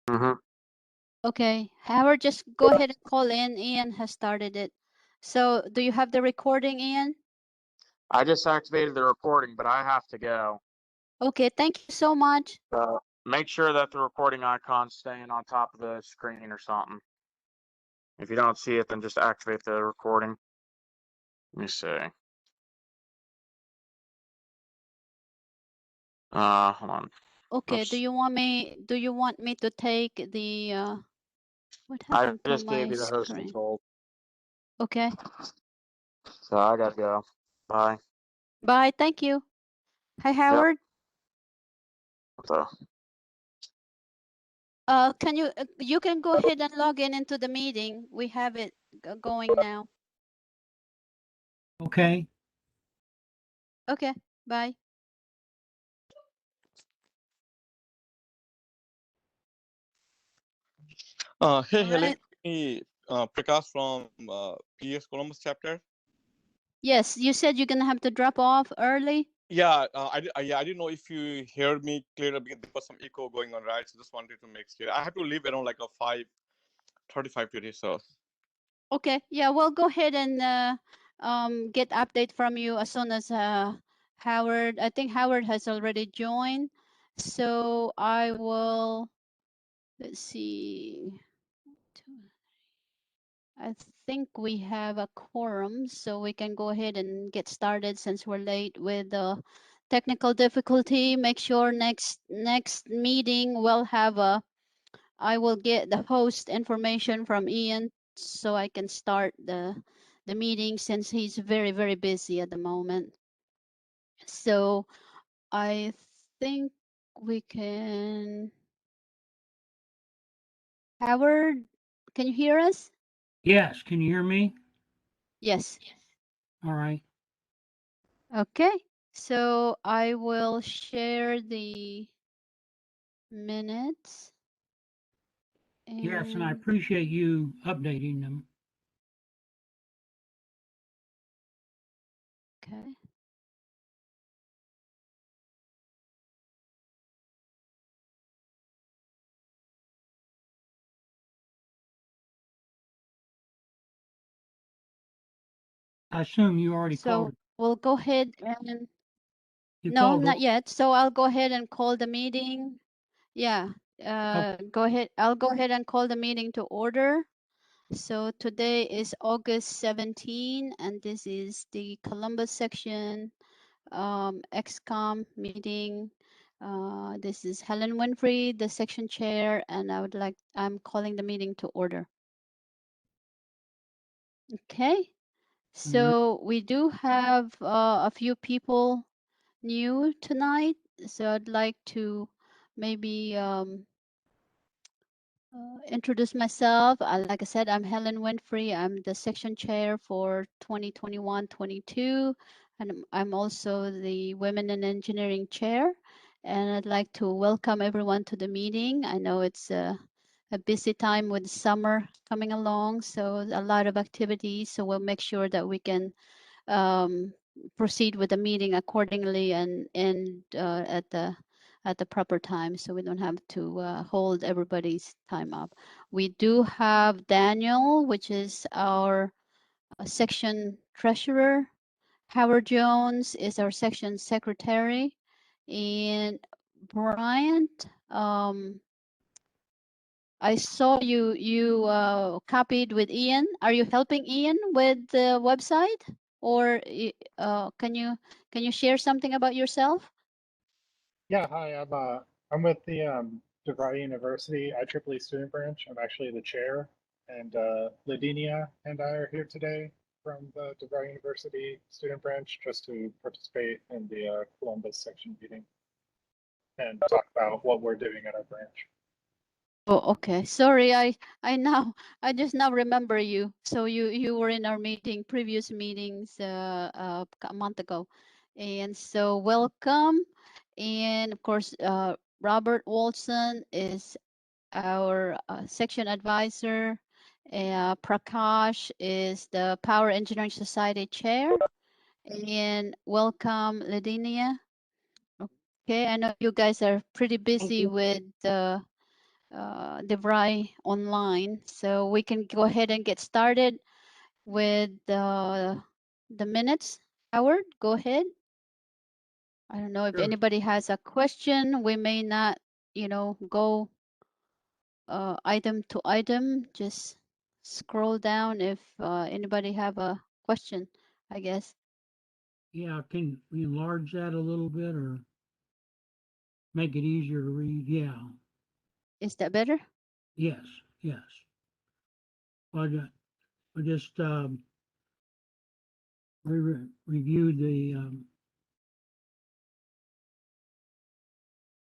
Mm-hmm. Okay, Howard, just go ahead and call in. Ian has started it. So do you have the recording, Ian? I just activated the recording, but I have to go. Okay, thank you so much. Make sure that the recording icon's staying on top of the screen or something. If you don't see it, then just activate the recording. Let me see. Hold on. Okay, Oops. do you want me to take the what I happened to just gave my you the host screen? control. Okay. So I gotta go. Bye. Bye. Thank you. Hi, Howard. So, Can you can go ahead and log in into the meeting. We have it going now. Okay. Okay. Bye. Hey, All Helen, right. me, Prakash from PS Columbus chapter. Yes, you said you're gonna have to drop off early. Yeah, I didn't know if you heard me clearly because there was some echo going on, right? So just wanted to make sure. I have to leave around like a 5:35 today, so. Okay. Yeah, we'll go ahead and get update from you as soon as Howard. I think Howard has already joined, so I will. Let's see. I think we have a quorum, so we can go ahead and get started since we're late with the technical difficulty. Make sure next meeting we'll have a. I will get the host information from Ian so I can start the meeting since he's very busy at the moment. So I think we can. Howard, can you hear us? Yes. Can you hear me? Yes. All right. Okay. So I will share the minutes. Yes, and I And appreciate you updating them. okay. I assume you already So called. we'll go ahead and You no, called. not yet. So I'll go ahead and call the meeting. Yeah. Go ahead. I'll go ahead and call the meeting to order. So today is August 17, and this is the Columbus section XCOM meeting. This is Helen Winfrey, the section chair, and I'm calling the meeting to order. Okay, so we do have a few people new tonight, so I'd like to maybe introduce myself. Like I said, I'm Helen Winfrey. I'm the section chair for 2021-22, and I'm also the Women in Engineering chair. And I'd like to welcome everyone to the meeting. I know it's a busy time with summer coming along, so a lot of activities. So we'll make sure that we can proceed with the meeting accordingly and at the proper time, so we don't have to hold everybody's time up. We do have Daniel, which is our section treasurer. Howard Jones is our section secretary, and Bryant. I saw you copied with Ian. Are you helping Ian with the website, or can you share something about yourself? Yeah, hi. I'm with the DeVry University IEEE student branch. I'm actually the chair, and Ladinia and I are here today from the DeVry University student branch just to participate in the Columbus section meeting and talk about what we're doing at our branch. Oh, okay. Sorry, I just now remember you. So you were in our previous meetings a month ago, and so welcome. And of course, Robert Wilson is our section advisor. Prakash is the Power Engineering Society chair. And welcome, Ladinia. Okay, I know you guys are pretty busy with DeVry online. So we can go ahead and get started with the minutes. Howard, go ahead. I don't know if Sure. anybody has a question. We may not, go item to item. Just scroll down if anybody have a question, I guess. Yeah, can we enlarge that a little bit or make it easier to read? Yeah, Is that better? yes, yes. I just reviewed the,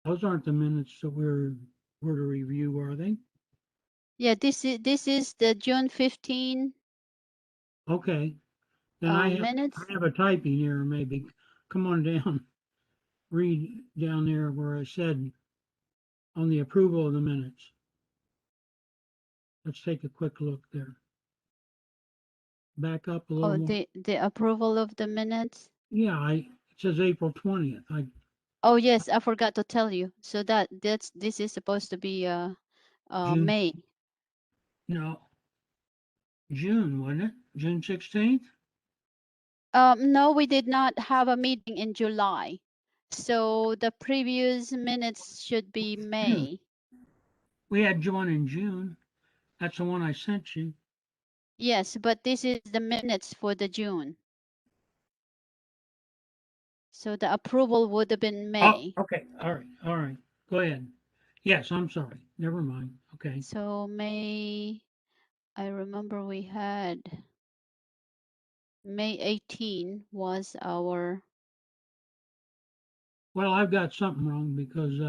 those aren't the minutes that we're to review, are they? Yeah, this is the June 15 Okay, then I minutes. have a typing error maybe. Come on down, read down there where I said on the approval of the minutes. Let's take a quick look there. Back up a little Oh, more. the approval of the minutes. Yeah, it says April 20th. Oh yes, I forgot to tell you. So this is supposed to be June, May. no, June, wasn't it? June 16th? No, we did not have a meeting in July. So the previous minutes should be May. We had one in June. That's the one I sent you. Yes, but this is the minutes for the June. So the approval would have been May. Oh, okay. All right. Go ahead. Yes, I'm sorry. Never mind. Okay. So May, I remember we had May 18 was our, Well, I've got something wrong because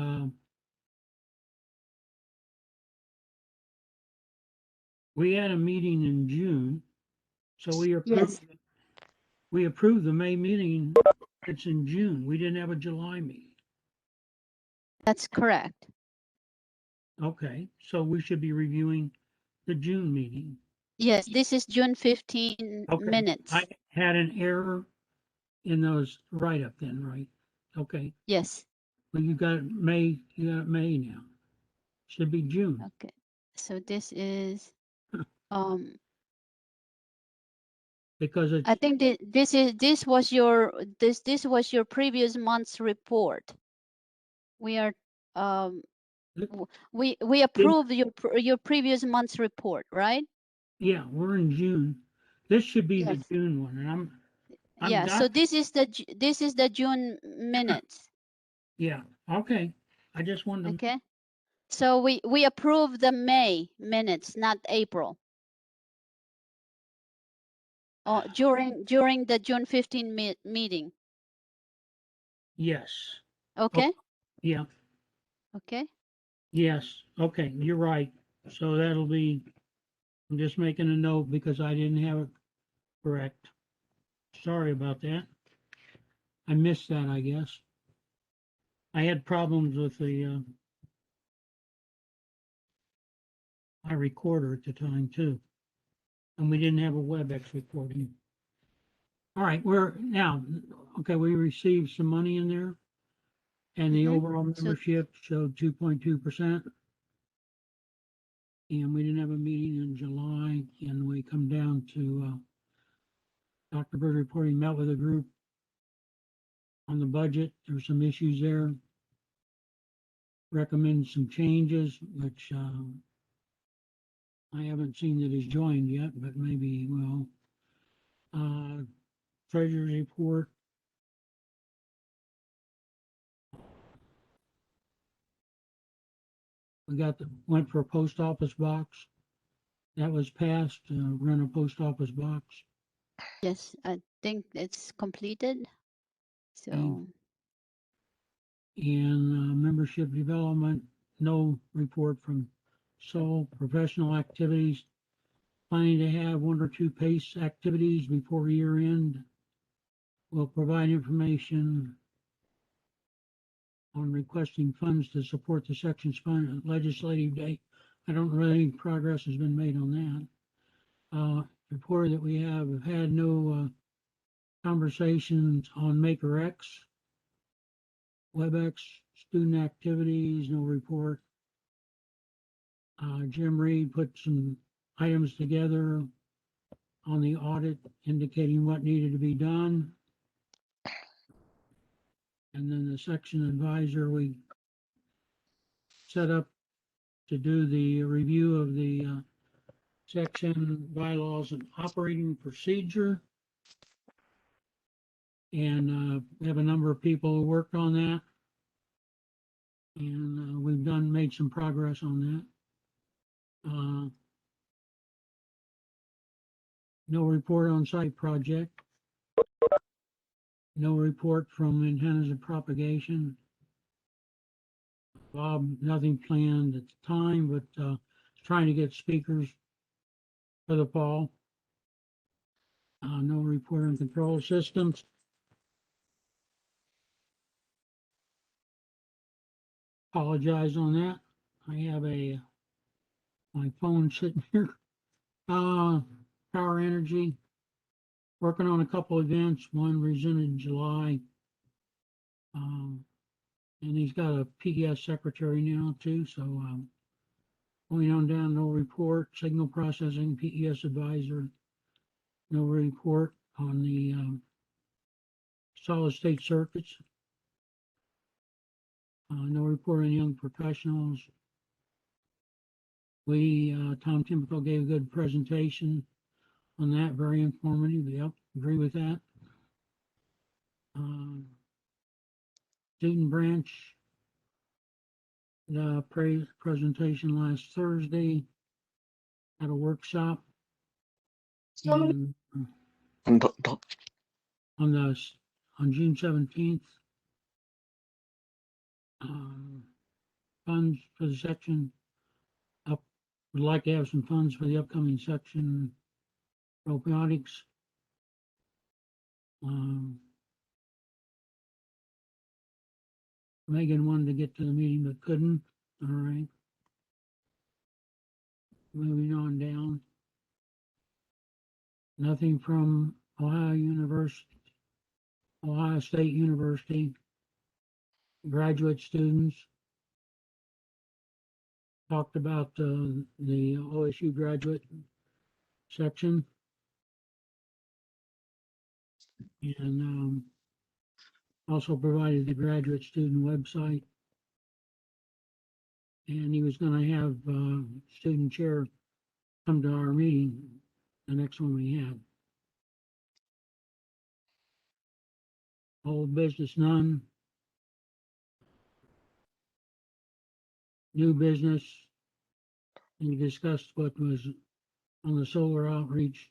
we had a meeting in June, so yes, we approved the May meeting. It's in June. We didn't have a July meeting. that's correct. Okay, so we should be reviewing the June meeting. Yes, this is June 15 Okay. minutes. I had an error in those write-up then, right? Okay. Yes. Well, you got May now. Should be June. Okay. So this is Because it's, I think that this was your previous month's report. We are we approved your previous month's report, right? yeah, we're in June. This should be the Yes. June one, and I'm Yeah. So got, this is the June minutes. yeah, okay. I just wanted to, Okay. So we approved the May minutes, not April. During the June 15 meeting. yes. Okay. Yeah, Okay. yes, okay, you're right. So that'll be, I'm just making a note because I didn't have it correct. Sorry about that. I missed that, I guess. I had problems with my recorder at the time too. And we didn't have a WebEx recording. All right, we're now, okay, we received some money in there and the overall So membership showed 2.2%. And we didn't have a meeting in July and we come down to Dr. Bird reporting met with a group on the budget. There's some issues there. Recommend some changes, which I haven't seen that he's joined yet, but maybe he will. Treasurer's report. We went for a post office box. That was passed, rent a post office box. yes, I think it's completed. So And membership development, no report from Seoul. Professional activities, planning to have 1 or 2 PACE activities before year end. Will provide information on requesting funds to support the section's fund legislative day. I don't really think progress has been made on that. Reported that we have had no conversations on MakerX, WebEx, student activities, no report. Jim Reed put some items together on the audit indicating what needed to be done. And then the section advisor, we set up to do the review of the section bylaws and operating procedure. And we have a number of people who worked on that. And we've made some progress on that. No report on site project. No report from antennas of propagation. Bob, nothing planned at the time, but trying to get speakers for the fall. No report on control systems. Apologize on that. I have my phone sitting here. Power Energy, working on a couple events. One resumed in July. And he's got a PES secretary now too. So going on down, no report. Signal processing, PES advisor, no report on the solid state circuits. No report on young professionals. Tom Timko gave a good presentation on that, very informative. Yep, agree with that. Student branch, the presentation last Thursday at a workshop. And on June 17th, funds for the section up. Would like to have some funds for the upcoming section robotics. Megan wanted to get to the meeting but couldn't. All right. Moving on down. Nothing from Ohio State University. Graduate students. Talked about the OSU graduate section. And also provided the graduate student website. And he was going to have student chair come to our meeting, the next one we had. Old business, none. New business. We discussed what was on the solar outreach,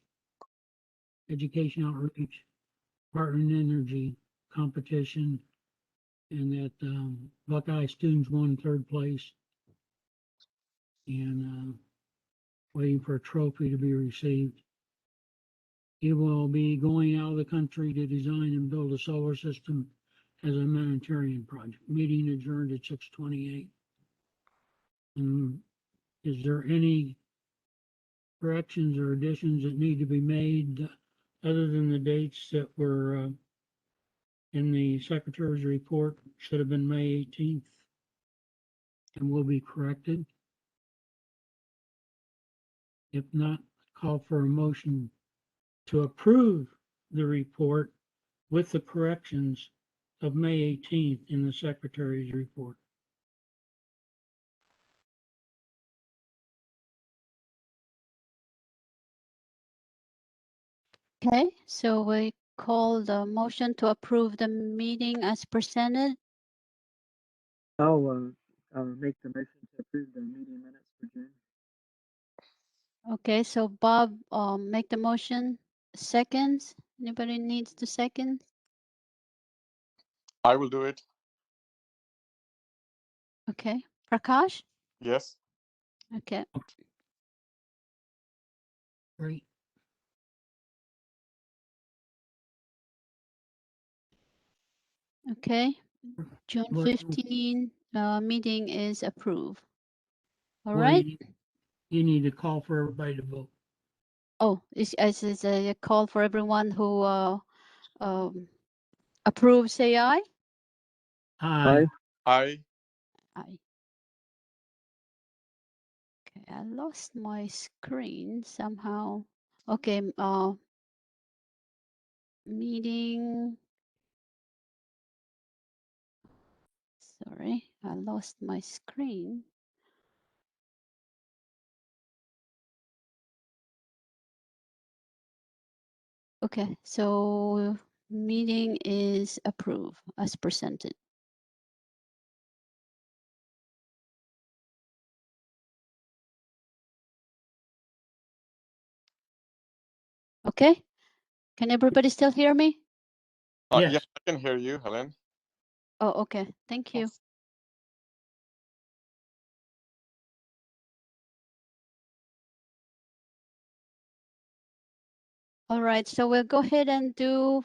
education outreach, partner in energy competition, and that Buckeye students won third place. And waiting for a trophy to be received. He will be going out of the country to design and build a solar system as a humanitarian project. Meeting adjourned at 6:28. Is there any corrections or additions that need to be made other than the dates that were in the secretary's report? Should have been May 18th and will be corrected. If not, call for a motion to approve the report with the corrections of May 18th in the secretary's report. Okay, so we call the motion to approve the meeting as presented. I'll make the motion to approve the meeting minutes for June. Okay, so Bob, make the motion. Seconds. Anybody needs the second? I will do it. Okay, Prakash. Yes. Okay. Great. Okay, June Well, 15 meeting is approved. All well, right. You need to call for everybody to vote. Oh, is a call for everyone who approves, say aye. Aye. I Aye. Okay, I lost my screen somehow. Okay, meeting. Sorry, I lost my screen. Okay, so meeting is approved as presented. Okay, can everybody still hear me? Yeah, Yes. I can hear you, Helen. Oh, okay, thank you. All right, so we'll go ahead and do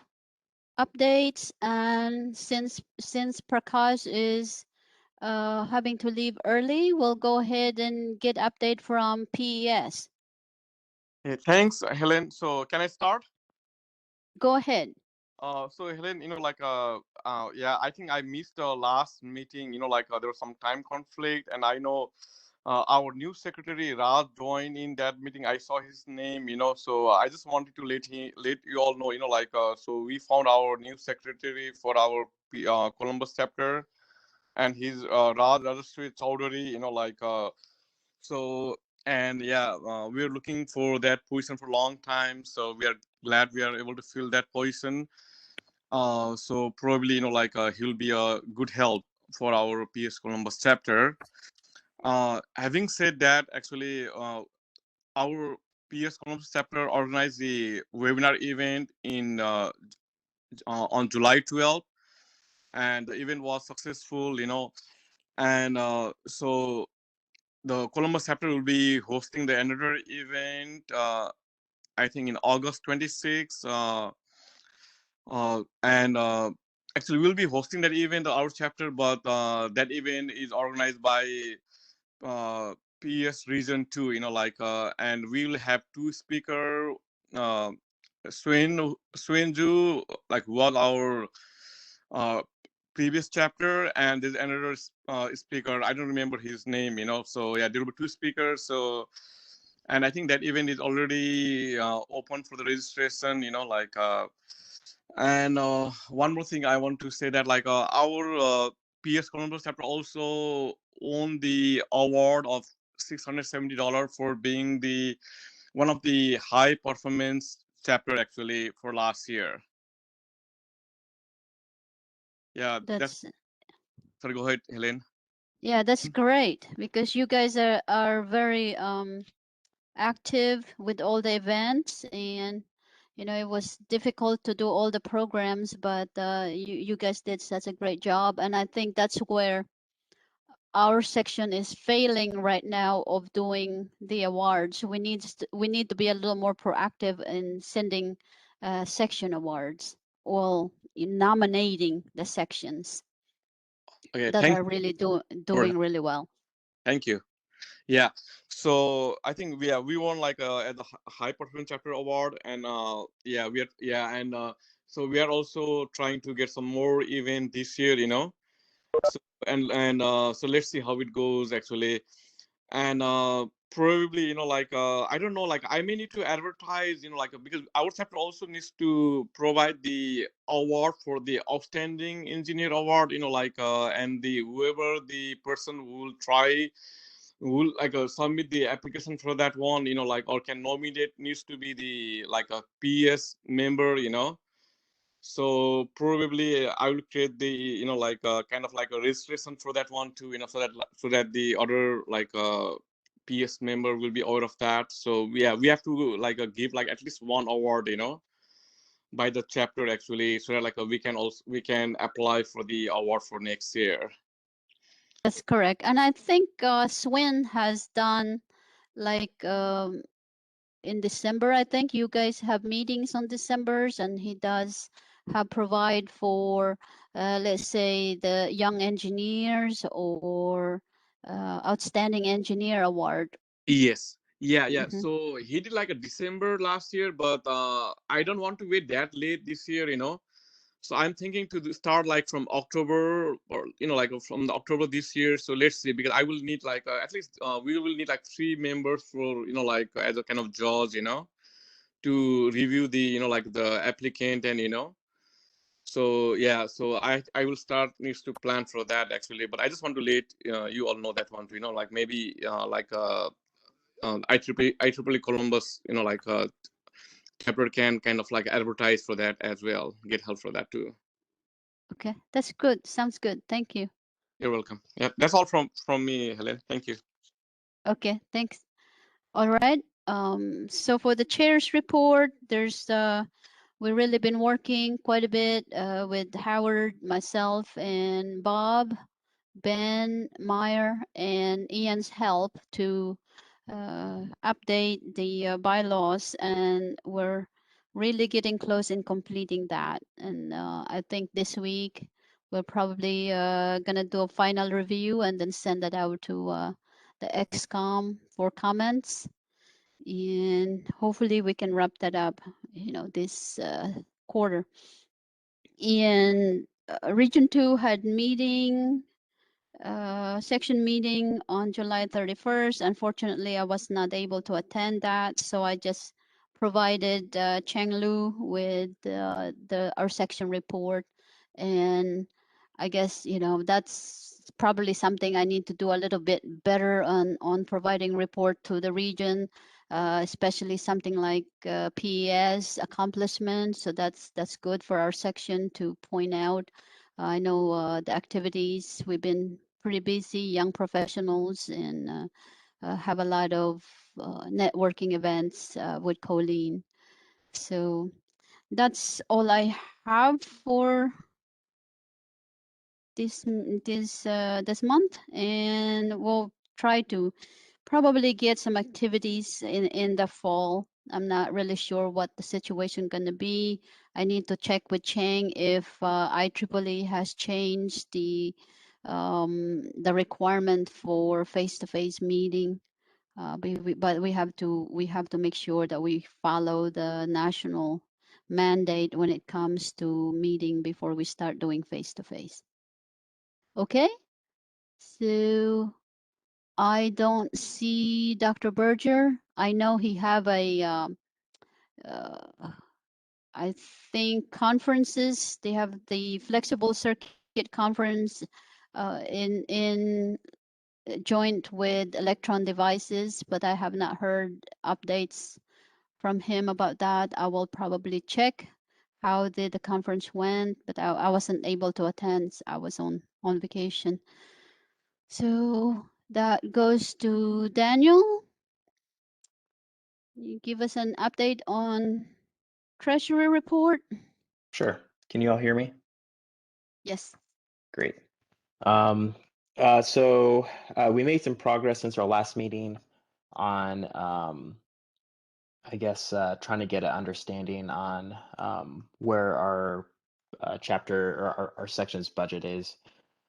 updates, and since Prakash is having to leave early, we'll go ahead and get update from PES. Hey, thanks, Helen. So can I start? Go ahead. So Helen, yeah, I think I missed the last meeting. There was some time conflict, and I know our new secretary Raj joined in that meeting. I saw his name. So I just wanted to let you all know. So we found our new secretary for our Columbus chapter, and he's Raj Rajashree Chowdhury. So and yeah, we're looking for that position for a long time. So we are glad we are able to fill that position. So probably he'll be a good help for our PS Columbus chapter. Having said that, actually, our PS Columbus chapter organized the webinar event on July 12th, and the event was successful. And so the Columbus chapter will be hosting the another event. I think in August 26th. And Actually, we'll be hosting that event, our chapter, but that event is organized by uh, PS Region 2, and we'll have two speaker, uh, Swenju, like was our uh, previous chapter, and there's another speaker. I don't remember his name, So yeah, there will be two speakers. So, and I think that event is already open for the registration, and one more thing I want to say that our PS Columbus chapter also won the award of $670 for being the one of the high performance chapter actually for last year. Yeah, That's sorry. Go ahead, Helen. yeah, that's great because you guys are very active with all the events, and it was difficult to do all the programs, but you guys did such a great job, and I think that's where our section is failing right now of doing the awards. We need to be a little more proactive in sending section awards, or in nominating the sections Okay, that thank are really you. doing really well. Thank you. Yeah, so I think we won at the high performance chapter award, and yeah, we are yeah, and so we are also trying to get some more event this year, So so let's see how it goes actually, and probably I don't know, I may need to advertise, because our chapter also needs to provide the award for the outstanding engineer award, and the whoever the person who will try will submit the application for that one, or can nominate, needs to be the a PS member, so probably I will create the kind of a registration for that one too, so that the other PS member will be aware of that. So yeah, we have to give at least one award, by the chapter actually, so that we can apply for the award for next year. That's correct. And I think Swin has done in December, I think you guys have meetings on Decembers, and he does provide for, let's say, the young engineers or outstanding engineer award. Yes. Yeah. Mhm. So he did a December last year, but I don't want to wait that late this year, So I'm thinking to start like from October, or like from the October this year. So let's see, because I will need like at least we will need like 3 members for like as a kind of judge, to review the like the applicant, and so yeah, so I will start needs to plan for that actually. But I just want to let you all know that one, like maybe like IEEE Columbus, like chapter can kind of like advertise for that as well, get help for that too. Okay, that's good. Sounds good. Thank you. You're welcome. Yeah, that's all from me, Helen. Thank you. Okay, thanks. All right. So for the chair's report, there's we've really been working quite a bit with Howard, myself, and Bob, Ben, Meyer, and Ian's help to update the bylaws, and we're really getting close in completing that. And I think this week we're probably gonna do a final review and then send that out to the XCOM for comments. And hopefully we can wrap that up, this quarter. And Region 2 had meeting section meeting on July 31st. Unfortunately, I was not able to attend that, so I just provided Cheng Lu with our section report. And I guess, that's probably something I need to do a little bit better on providing report to the region, especially something like PES accomplishments. So that's good for our section to point out. I know the activities, we've been pretty busy, young professionals, and have a lot of networking events with Colleen. So that's all I have for this month, and we'll try to probably get some activities in the fall. I'm not really sure what the situation gonna be. I need to check with Chang if IEEE has changed the requirement for face-to-face meeting. But we have to make sure that we follow the national mandate when it comes to meeting before we start doing face-to-face. Okay, so I don't see Dr. Berger. I know he have a, I think conferences. They have the flexible circuit conference in joint with Electron Devices, but I have not heard updates from him about that. I will probably check how the conference went, but I wasn't able to attend. I was on vacation. So that goes to Daniel. You give us an update on Treasury report. Sure. Can you all hear me? Yes. Great. So we made some progress since our last meeting on, I guess, trying to get an understanding on where our chapter or our section's budget is.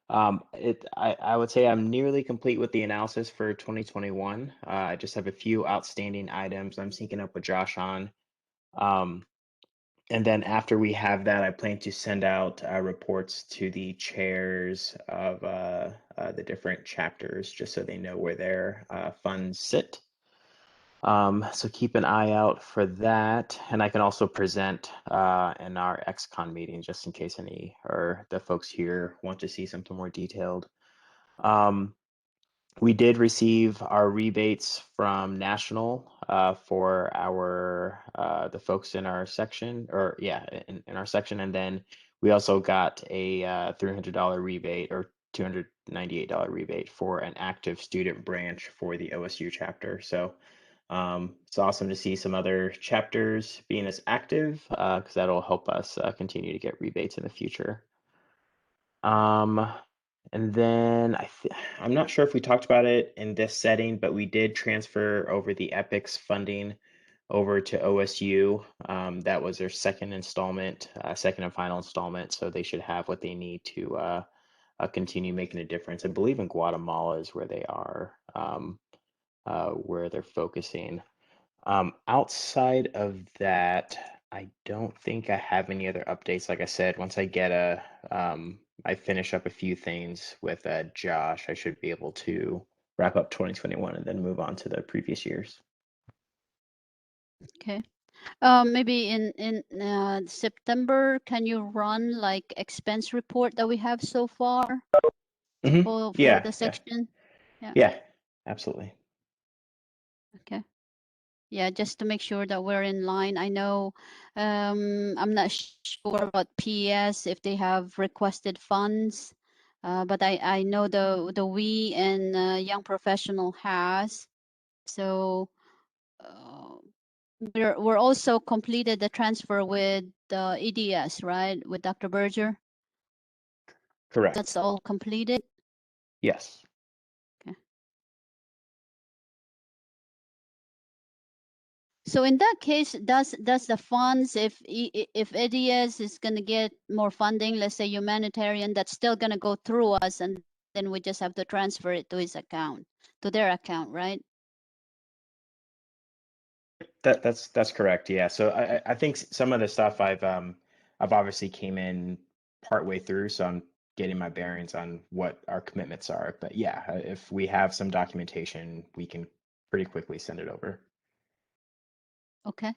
I would say I'm nearly complete with the analysis for 2021. I just have a few outstanding items I'm syncing up with Josh on. And then after we have that, I plan to send out reports to the chairs of the different chapters, just so they know where their funds sit. So keep an eye out for that. And I can also present in our XCon meeting, just in case any or the folks here want to see something more detailed. We did receive our rebates from National for our the folks in our section, or yeah, in our section, and then we also got a $300 rebate or $298 rebate for an active student branch for the OSU chapter. So it's awesome to see some other chapters being as active because that'll help us continue to get rebates in the future. And then I'm not sure if we talked about it in this setting, but we did transfer over the EPICS funding over to OSU. That was their second installment, second and final installment. So they should have what they need to continue making a difference. I believe in Guatemala is where they are, where they're focusing. Outside of that, I don't think I have any other updates. Like I said, once I get I finish up a few things with Josh, I should be able to wrap up 2021 and then move on to the previous years. Okay. Maybe in September, can you run like expense report that we have so far Mhm. for Yeah, the section? yeah, absolutely. Okay. Yeah, just to make sure that we're in line. I know I'm not sure about PS if they have requested funds, but I know the we and Young Professional has. So we're also completed the transfer with the EDS, right? With Dr. Berger. Correct. That's all completed. Yes. So in that case, does the funds, if EDS is going to get more funding, let's say humanitarian, that's still going to go through us, and then we just have to transfer it to his account, to their account, right? That's correct. Yeah. So I think some of the stuff I've obviously came in partway through, so I'm getting my bearings on what our commitments are. But yeah, if we have some documentation, we can pretty quickly send it over. Okay.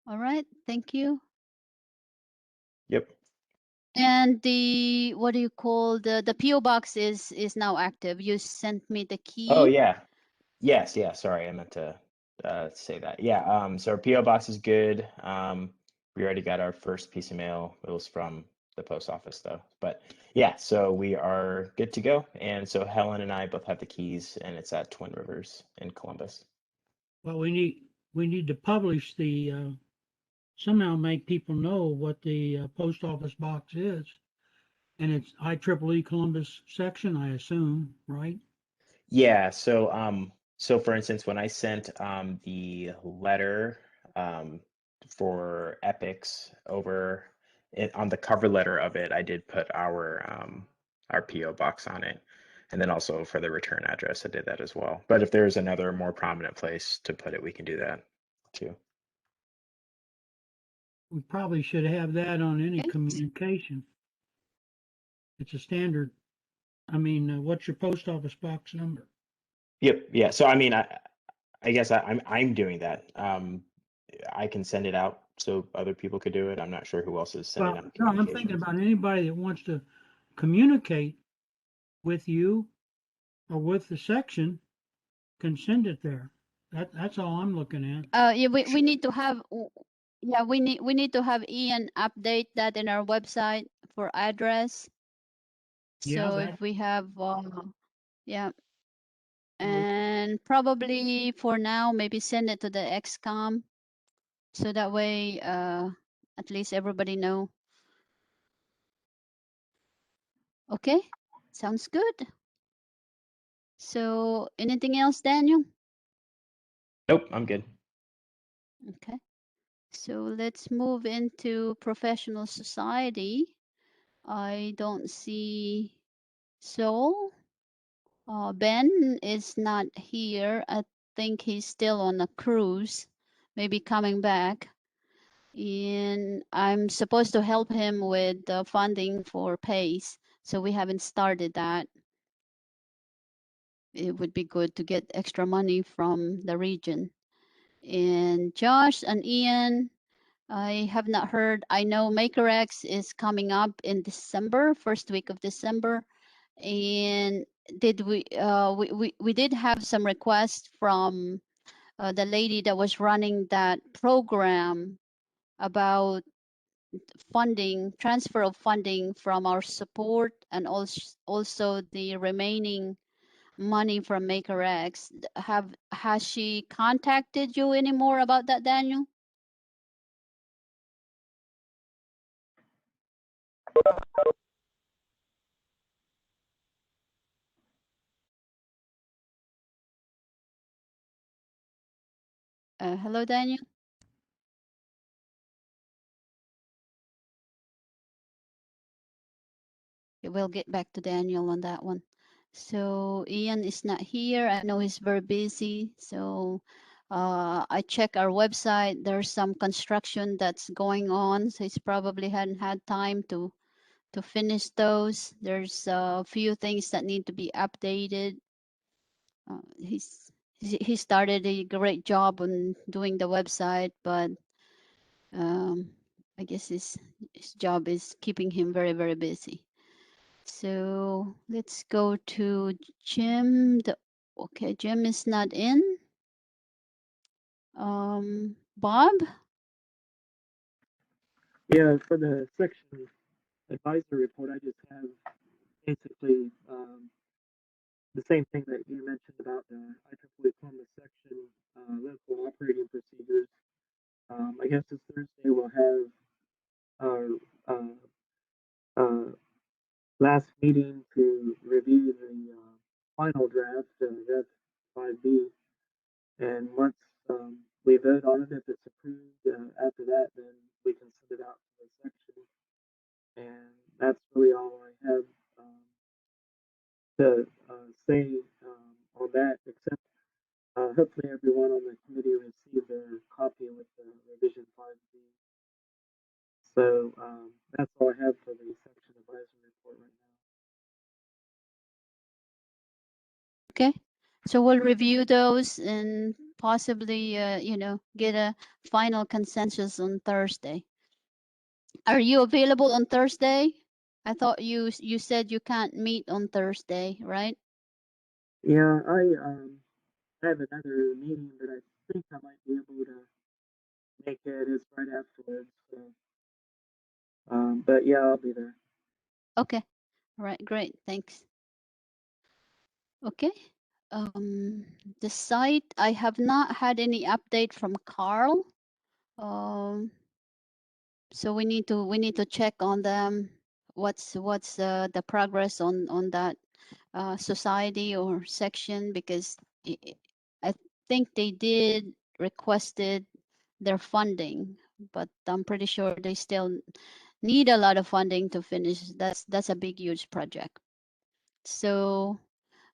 All right. Thank you. Yep. And the what do you call the PO box is now active. You sent me the key. Oh yeah. Yes, yeah, sorry, I meant to say that. Yeah, so our PO box is good. We already got our first piece of mail. It was from the post office though. But yeah, so we are good to go. And so Helen and I both have the keys, and it's at Twin Rivers in Columbus. Well, we need to publish the somehow make people know what the post office box is. And it's IEEE Columbus section, I assume, right? Yeah, so for instance, when I sent the letter for Epics over on the cover letter of it, I did put our PO box on it. And then also for the return address, I did that as well. But if there's another more prominent place to put it, we can do that too. We probably should have that on any Okay. communication. It's a standard. I mean, what's your post office box number? Yep, yeah. So I mean, I guess I'm doing that. I can send it out so other people could do it. I'm not sure who else is sending Well, out no, I'm thinking communications. about anybody that wants to communicate with you or with the section can send it there. That's all I'm looking at. Yeah, we need to have yeah, we need to have Ian update that in our website for address. Yeah, So that if we have yeah, we- and probably for now maybe send it to the XCOM, so that way at least everybody know. Okay, sounds good. So anything else, Daniel? Nope, I'm good. Okay, so let's move into professional society. I don't see Soul. Ben is not here. I think he's still on a cruise, maybe coming back. And I'm supposed to help him with the funding for PACE, so we haven't started that. It would be good to get extra money from the region. And Josh and Ian, I have not heard. I know MakerX is coming up in December, first week of December. And did we did have some requests from the lady that was running that program about funding, transfer of funding from our support, and also the remaining money from MakerX. Has she contacted you anymore about that, Daniel? Hello, Daniel. We'll get back to Daniel on that one. So Ian is not here. I know he's very busy. So I check our website. There's some construction that's going on, so he's probably hadn't had time to finish those. There's a few things that need to be updated. He started a great job on doing the website, but I guess his job is keeping him very, very busy. So let's go to Jim. Okay, Jim is not in. Bob? Yeah, for the section advisory report, I just have basically the same thing that you mentioned about the IEEE Columbus section local operating procedures. I guess this Thursday we'll have our last meeting to review the final draft, draft 5B. And once we vote on it, if it's approved, after that, then we can send it out to the section. And that's really all I have to say on that, except hopefully everyone on the committee received their copy with the revision 5B. So that's all I have for the section advisory report right now. Okay. So we'll review those and possibly, get a final consensus on Thursday. Are you available on Thursday? I thought you said you can't meet on Thursday, right? Yeah, I have another meeting, but I think I might be able to make it. It's right afterwards. So, but yeah, I'll be there. Okay. All right. Great. Thanks. Okay. The site, I have not had any update from Carl. So we need to check on them. What's the progress on that society or section, because I think they did requested their funding, but I'm pretty sure they still need a lot of funding to finish. That's a big, huge project. So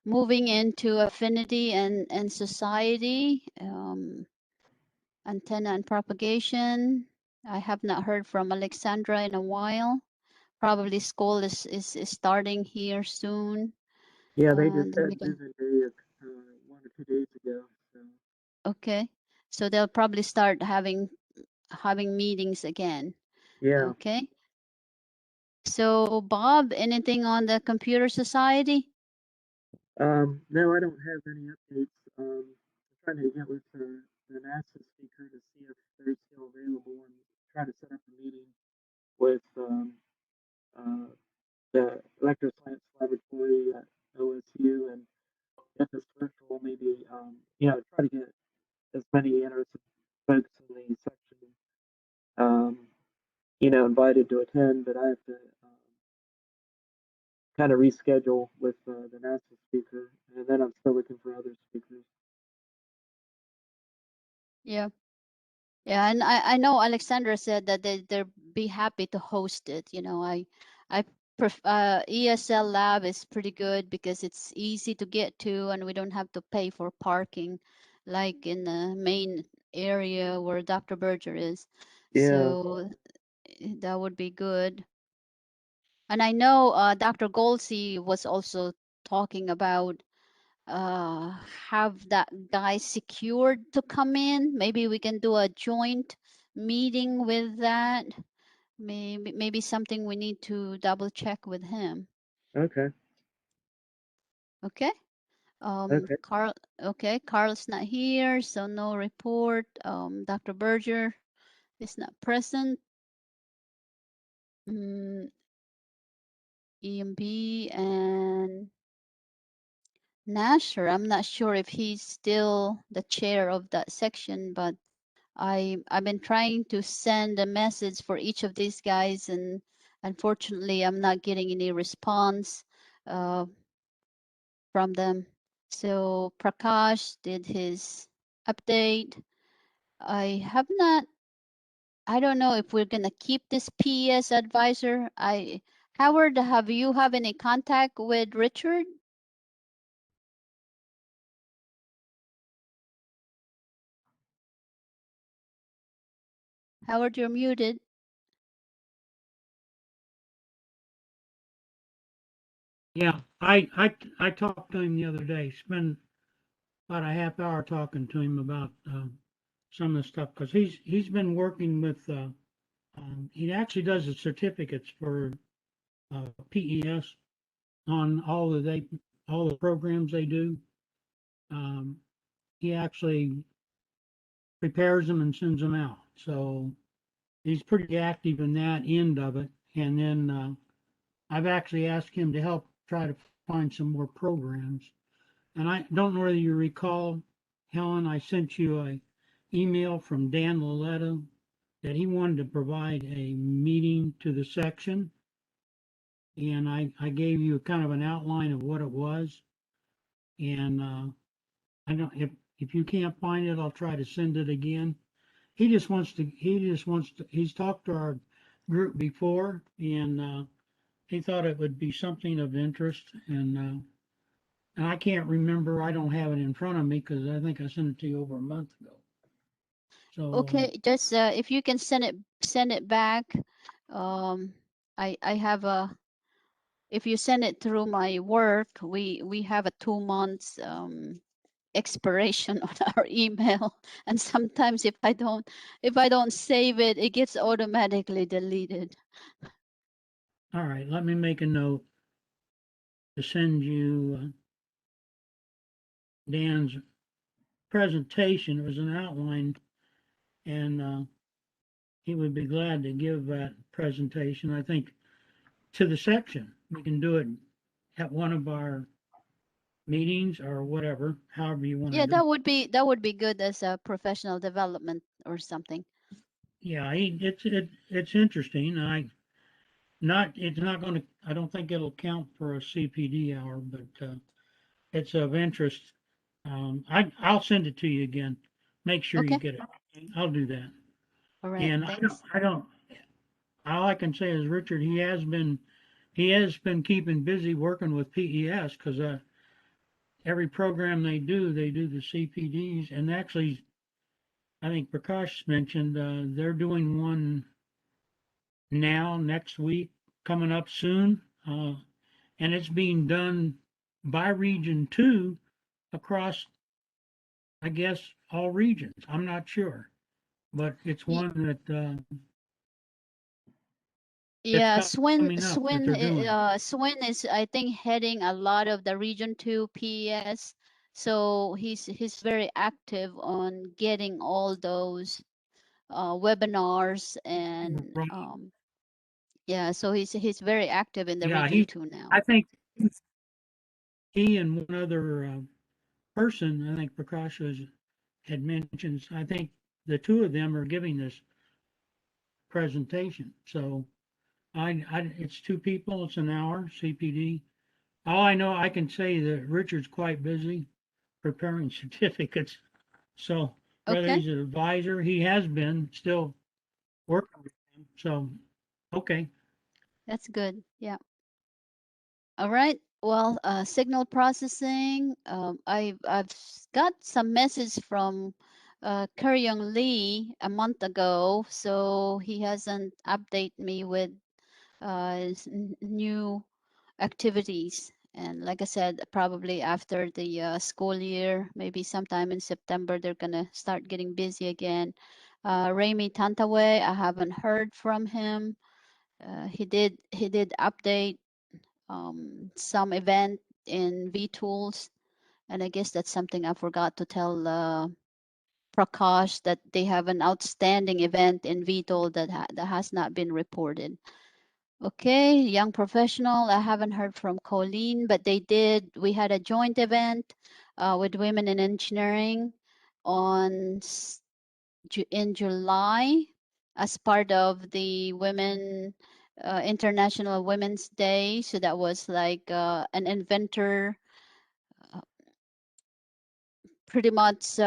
moving into affinity and society, antenna and propagation. I have not heard from Alexandra in a while. Probably school is starting here soon. Yeah, they just Then had we can, visit day 1 or 2 days ago. So okay. So they'll probably start having meetings again. yeah, Okay. So Bob, anything on the computer society? no, I don't have any updates. I'm trying to get with the NASA speaker to see if they're still available and try to set up a meeting with uh, the electroscience laboratory at OSU, and if it's virtual, maybe try to get as many interested folks in the section invited to attend. But I have to kind of reschedule with the NASA speaker, and then I'm still looking for other speakers. Yeah. Yeah, and I know Alexandra said that they'd be happy to host it. ESL Lab is pretty good because it's easy to get to, and we don't have to pay for parking, like in the main area where Dr. Berger is. Yeah, So that would be good. And I know Dr. Golsey was also talking about have that guy secured to come in. Maybe we can do a joint meeting with that. Maybe something we need to double check with him. okay, Okay. okay. Carl. Okay, Carl's not here, so no report. Dr. Berger is not present. EMB and Nasher. I'm not sure if he's still the chair of that section, but I've been trying to send a message for each of these guys, and unfortunately, I'm not getting any response from them. So Prakash did his update. I have not. I don't know if we're gonna keep this PES advisor. Howard, have you have any contact with Richard? Howard, you're muted. Yeah, I talked to him the other day. Spent about a half hour talking to him about some of the stuff because he's been working with he actually does the certificates for PES on all the programs they do. Um, he actually prepares them and sends them out. So he's pretty active in that end of it. And then I've actually asked him to help try to find some more programs. And I don't know whether you recall, Helen, I sent you a email from Dan Laletta that he wanted to provide a meeting to the section. And I gave you kind of an outline of what it was. And I don't if you can't find it, I'll try to send it again. He's talked to our group before, and he thought it would be something of interest. And I can't remember, I don't have it in front of me because I think I sent it to you over a month ago. So Okay, just if you can send it back. I have a, if you send it through my work, we have a 2 months expiration on our email, and sometimes if I don't save it, it gets automatically deleted. all right, let me make a note to send you Dan's presentation. It was an outline, and he would be glad to give that presentation, I think, to the section. We can do it at one of our meetings or whatever, however you want to Yeah, do it. that would be good as a professional development or something. Yeah, it's interesting. It's not going to, I don't think it'll count for a CPD hour, but it's of interest. I'll send it to you again. Make sure you Okay. get it. I'll do that. All right, And thanks. all I can say is Richard, he has been keeping busy working with PES because every program they do the CPDs. And actually, I think Prakash mentioned they're doing one now next week coming up soon, and it's being done by region two across, I guess, all regions. I'm not sure, but it's Ye- one that it's Yeah, coming up that they're doing. Swin is, I think, heading a lot of the Region 2 PES. So he's very active on getting all those webinars and Right. yeah, so he's very active in the Yeah, Region 2 now. I think he and one other person, I think Prakash had mentioned, I think the two of them are giving this presentation. So it's two people, it's an hour, CPD. All I know, I can say that Richard's quite busy preparing certificates. So whether Okay, he's an advisor, he has been still working with them. So, okay. that's good. Yeah. All right. Well, signal processing. I've got some message from Young Lee a month ago, so he hasn't updated me with new activities. And like I said, probably after the school year, maybe sometime in September, they're gonna start getting busy again. Remy Tantawe, I haven't heard from him. He did update some event in vTools, and I guess that's something I forgot to tell Prakash, that they have an outstanding event in vTool that has not been reported. Okay, young professional, I haven't heard from Colleen, but we had a joint event with women in engineering in July as part of the International Women's Day. So that was like an inventor, uh, pretty much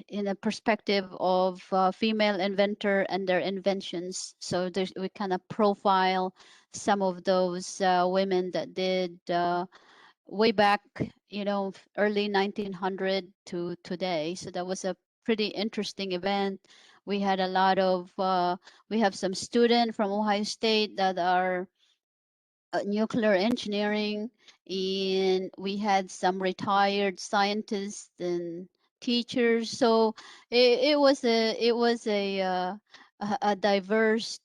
in a perspective of female inventor and their inventions. So we kind of profile some of those women that did way back, early 1900 to today. So that was a pretty interesting event. We had a lot of, we have some students from Ohio State that are nuclear engineering, and we had some retired scientists and teachers. So it was a diverse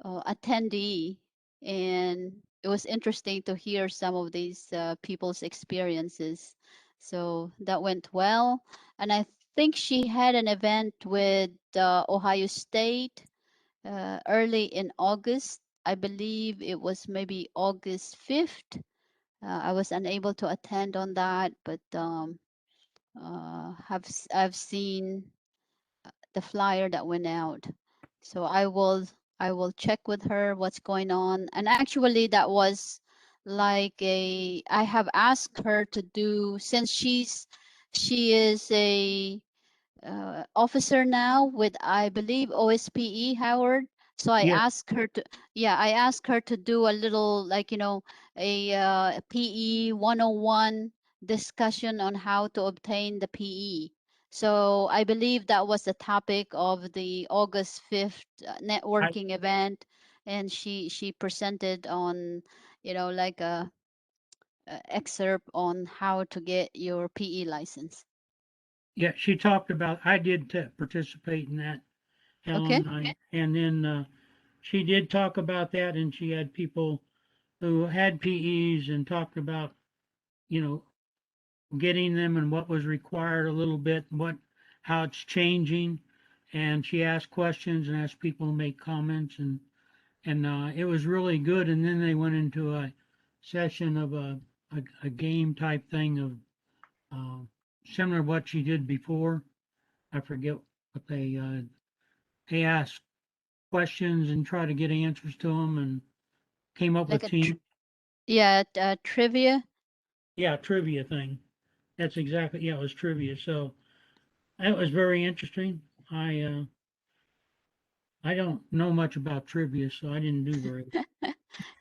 attendee, and it was interesting to hear some of these people's experiences. So that went well, and I think she had an event with Ohio State early in August. I believe it was maybe August 5th. I was unable to attend on that, but I've seen the flyer that went out. So I will check with her what's going on. And actually that was like I have asked her to do, since she is a officer now with, I believe, OSPE, Howard. So I Yes, asked her to, yeah, I asked her to do a little, like, a PE 101 discussion on how to obtain the PE. So I believe that was the topic of the August 5th I, networking event. And she presented on, like a excerpt on how to get your PE license. yeah, she talked about, I did participate in that, Okay. Helen, and then, she did talk about that, and she had people who had PEs and talked about, you know, getting them and what was required a little bit, how it's changing. And she asked questions and asked people to make comments, and it was really good. And then they went into a session of a game type thing of uh, similar to what she did before. I forget what they asked questions and tried to get answers to them and came up Like with a teams. yeah, trivia. Yeah, trivia thing. That's exactly, yeah, it was trivia. So that was very interesting. I don't know much about trivia, so I didn't do very.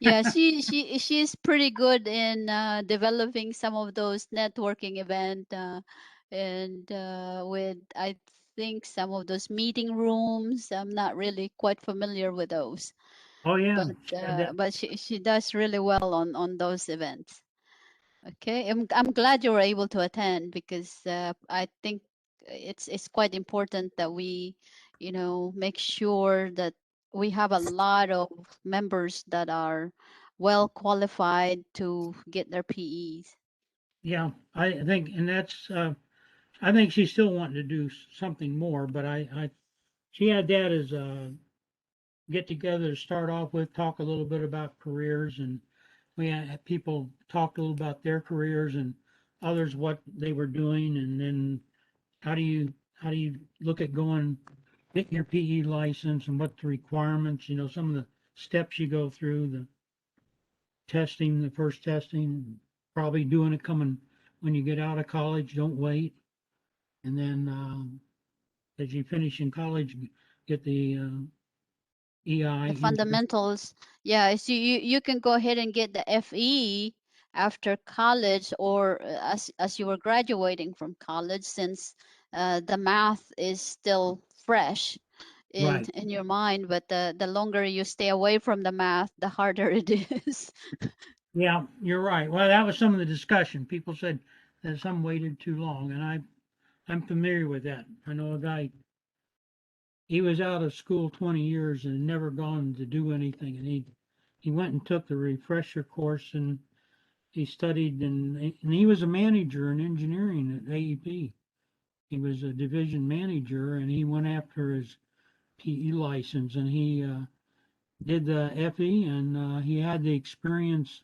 Yeah, she's pretty good in developing some of those networking event, and with, I think, some of those meeting rooms. I'm not really quite familiar with those, Oh yeah, she had that. but she does really well on those events. Okay, I'm glad you were able to attend, because I think it's quite important that we, make sure that we have a lot of members that are well qualified to get their PEs. Yeah, I think, and that's. I think she's still wanting to do something more, but she had that as a get together to start off with, talk a little bit about careers, and we had people talk a little about their careers and others what they were doing, and then how do you look at going get your PE license and what the requirements, some of the steps you go through, the testing, the first testing, probably doing it coming when you get out of college, don't wait. And then as you finish in college, get the EI. The fundamentals, yeah. So you can go ahead and get the FE after college, or as you were graduating from college, since the math is still fresh Right. in your mind. But the longer you stay away from the math, the harder it is. Yeah, you're right. Well, that was some of the discussion. People said that some waited too long, and I'm familiar with that. I know a guy, he was out of school 20 years and never gone to do anything, and he went and took the refresher course and he studied and he was a manager in engineering at AEP. He was a division manager and he went after his PE license and he did the FE and he had the experience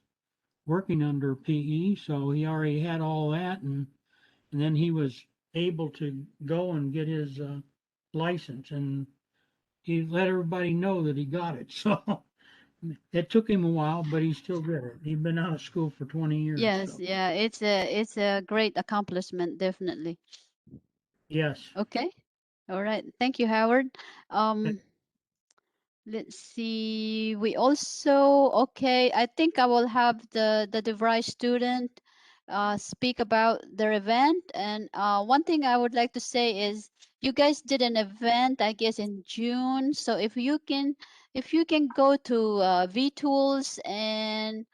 working under PE, so he already had all that and then he was able to go and get his license and he let everybody know that he got it. So it took him a while, but he still did it. He'd been out of school for 20 years. Yes, So yeah, it's a great accomplishment, definitely. yes. Okay, all right. Thank you, Howard. Let's see. We also, okay, I think I will have the DeVry student speak about their event. And one thing I would like to say is, you guys did an event, I guess, in June. So if you can go to vTools and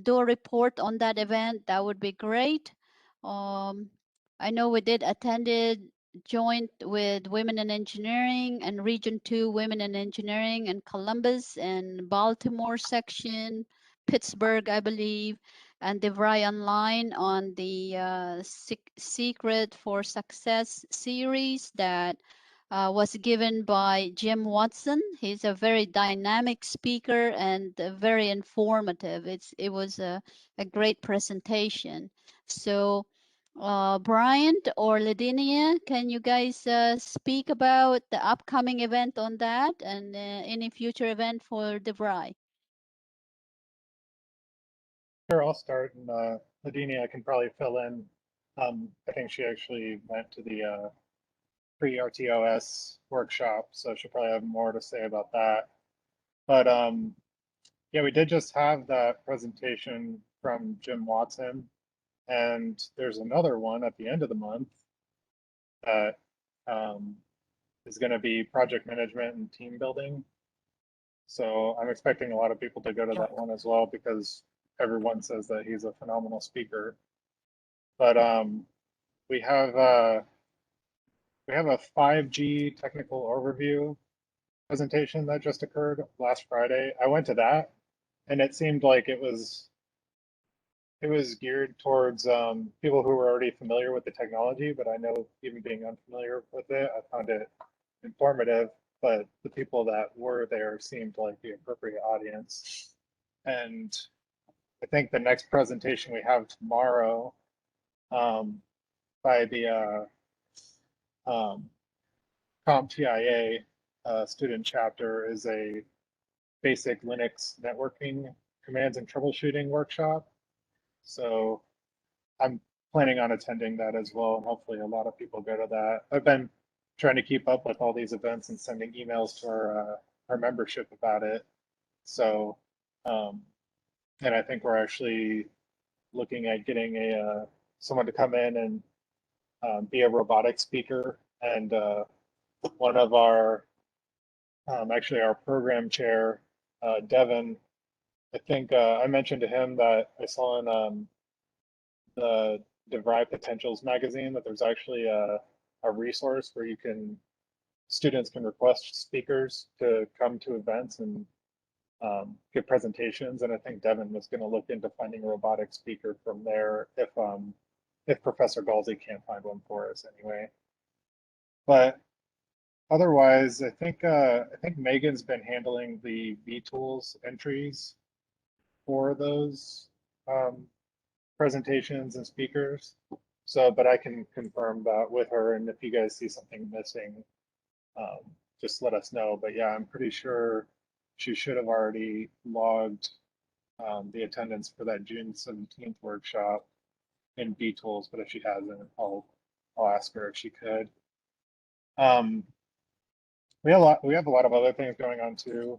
do a report on that event, that would be great. I know we did attended joint with Women in Engineering and Region 2 Women in Engineering in Columbus and Baltimore section, Pittsburgh, I believe, and DeVry Online on the Secret for Success series that was given by Jim Watson. He's a very dynamic speaker and very informative. It was a great presentation. So Bryant or Ladinia, can you guys speak about the upcoming event on that and any future event for DeVry? Sure, I'll start, and Ladini, I can probably fill in. I think she actually went to the pre-RTOS workshop, so she'll probably have more to say about that. But yeah, we did just have that presentation from Jim Watson, and there's another one at the end of the month that is going to be project management and team building. So I'm expecting a lot of people to go to that one as well because everyone says that he's a phenomenal speaker. But we have a 5G technical overview presentation that just occurred last Friday. I went to that, and it seemed like it was geared towards people who were already familiar with the technology. But I know even being unfamiliar with it, I found it informative. But the people that were there seemed like the appropriate audience. And I think the next presentation we have tomorrow by the CompTIA student chapter is a basic Linux networking commands and troubleshooting workshop. So I'm planning on attending that as well, and hopefully a lot of people go to that. I've been trying to keep up with all these events and sending emails to our membership about it. So, and I think we're actually looking at getting someone to come in and be a robotics speaker, and one of our actually our program chair, Devin. I think I mentioned to him that I saw in the DeVry Potentials magazine that there's actually a resource where students can request speakers to come to events and give presentations. And I think Devin was going to look into finding a robotic speaker from there if Professor Galsey can't find one for us anyway. But otherwise, I think Megan's been handling the vTools entries for those presentations and speakers. So, but I can confirm that with her, and if you guys see something missing, just let us know. But yeah, I'm pretty sure she should have already logged the attendance for that June 17th workshop in vTools, but if she hasn't, I'll ask her if she could. We have a lot of other things going on too.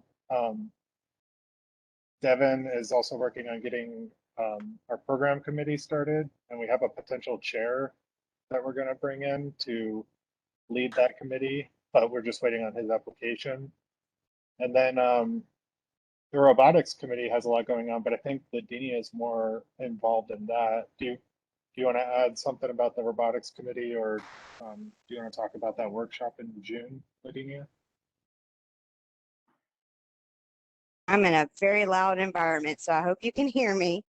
Devin is also working on getting our program committee started, and we have a potential chair that we're going to bring in to lead that committee, but we're just waiting on his application. And then the robotics committee has a lot going on, but I think Ladinia is more involved in that. Do you want to add something about the robotics committee, or do you want to talk about that workshop in June, Ladinia? I'm in a very loud environment, so I hope you can hear me.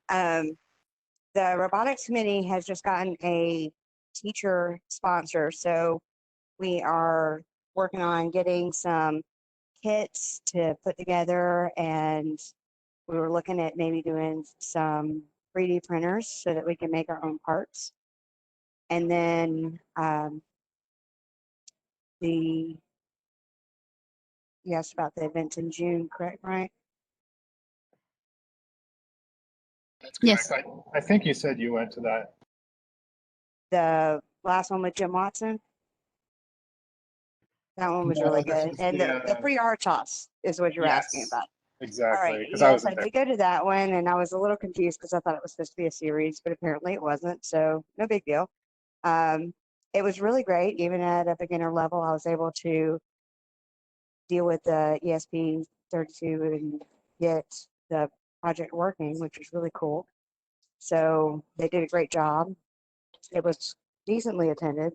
The robotics committee has just gotten a teacher sponsor, so we are working on getting some kits to put together, and we were looking at maybe doing some 3D printers so that we can make our own parts. And then you asked about the event in June, correct, right? That's correct. Yes. I think you said you went to that. The last one with Jim Watson. That one was No, really this good. was And the pre-RTOS is what you're asking yes, about. exactly. All right. Because I Yes, I wasn't there. did go to that one, and I was a little confused because I thought it was supposed to be a series, but apparently it wasn't. So no big deal. it was really great. Even at a beginner level, I was able to deal with the ESP32 and get the project working, which was really cool. So they did a great job. It was decently attended.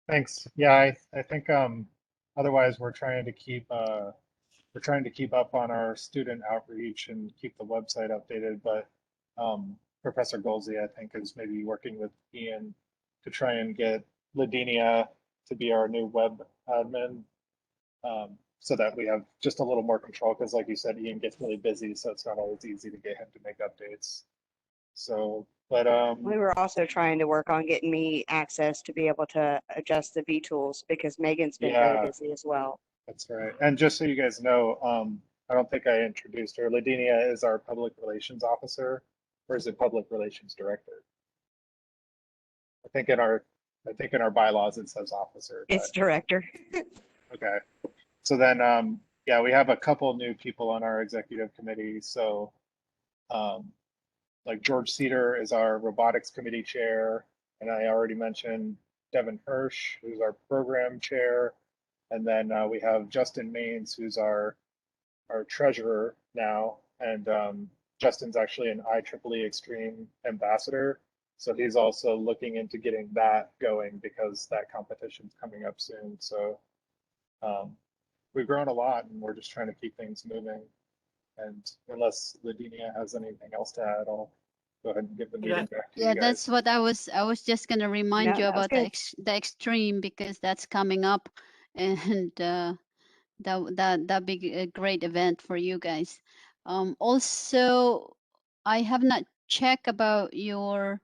Thanks. Yeah, I think otherwise we're trying to keep up on our student outreach and keep the website updated, but Professor Golsey, I think, is maybe working with Ian to try and get Ladinia to be our new web admin, so that we have just a little more control, because like you said, Ian gets really busy, so it's not always easy to get him to make updates. So, but We were also trying to work on getting me access to be able to adjust the V tools because Megan's been very yeah, busy as well. that's right. And just so you guys know, I don't think I introduced her. Ladinia is our public relations officer, or is it public relations director? I think in our bylaws it says officer, It's but director. okay. So then, yeah, we have a couple new people on our executive committee. So, like George Cedar is our robotics committee chair, and I already mentioned Devin Hirsch, who's our program chair, and then we have Justin Maines, who's our treasurer now, and Justin's actually an IEEE Extreme ambassador, so he's also looking into getting that going because that competition's coming up soon. So we've grown a lot, and we're just trying to keep things moving. And unless Ladinia has anything else to add, I'll go ahead and give the meeting back to you Yeah, guys. that's what I was just gonna remind No, you that was about the good. the extreme because that's coming up, and that'd be a great event for you guys. Also, I have not checked about your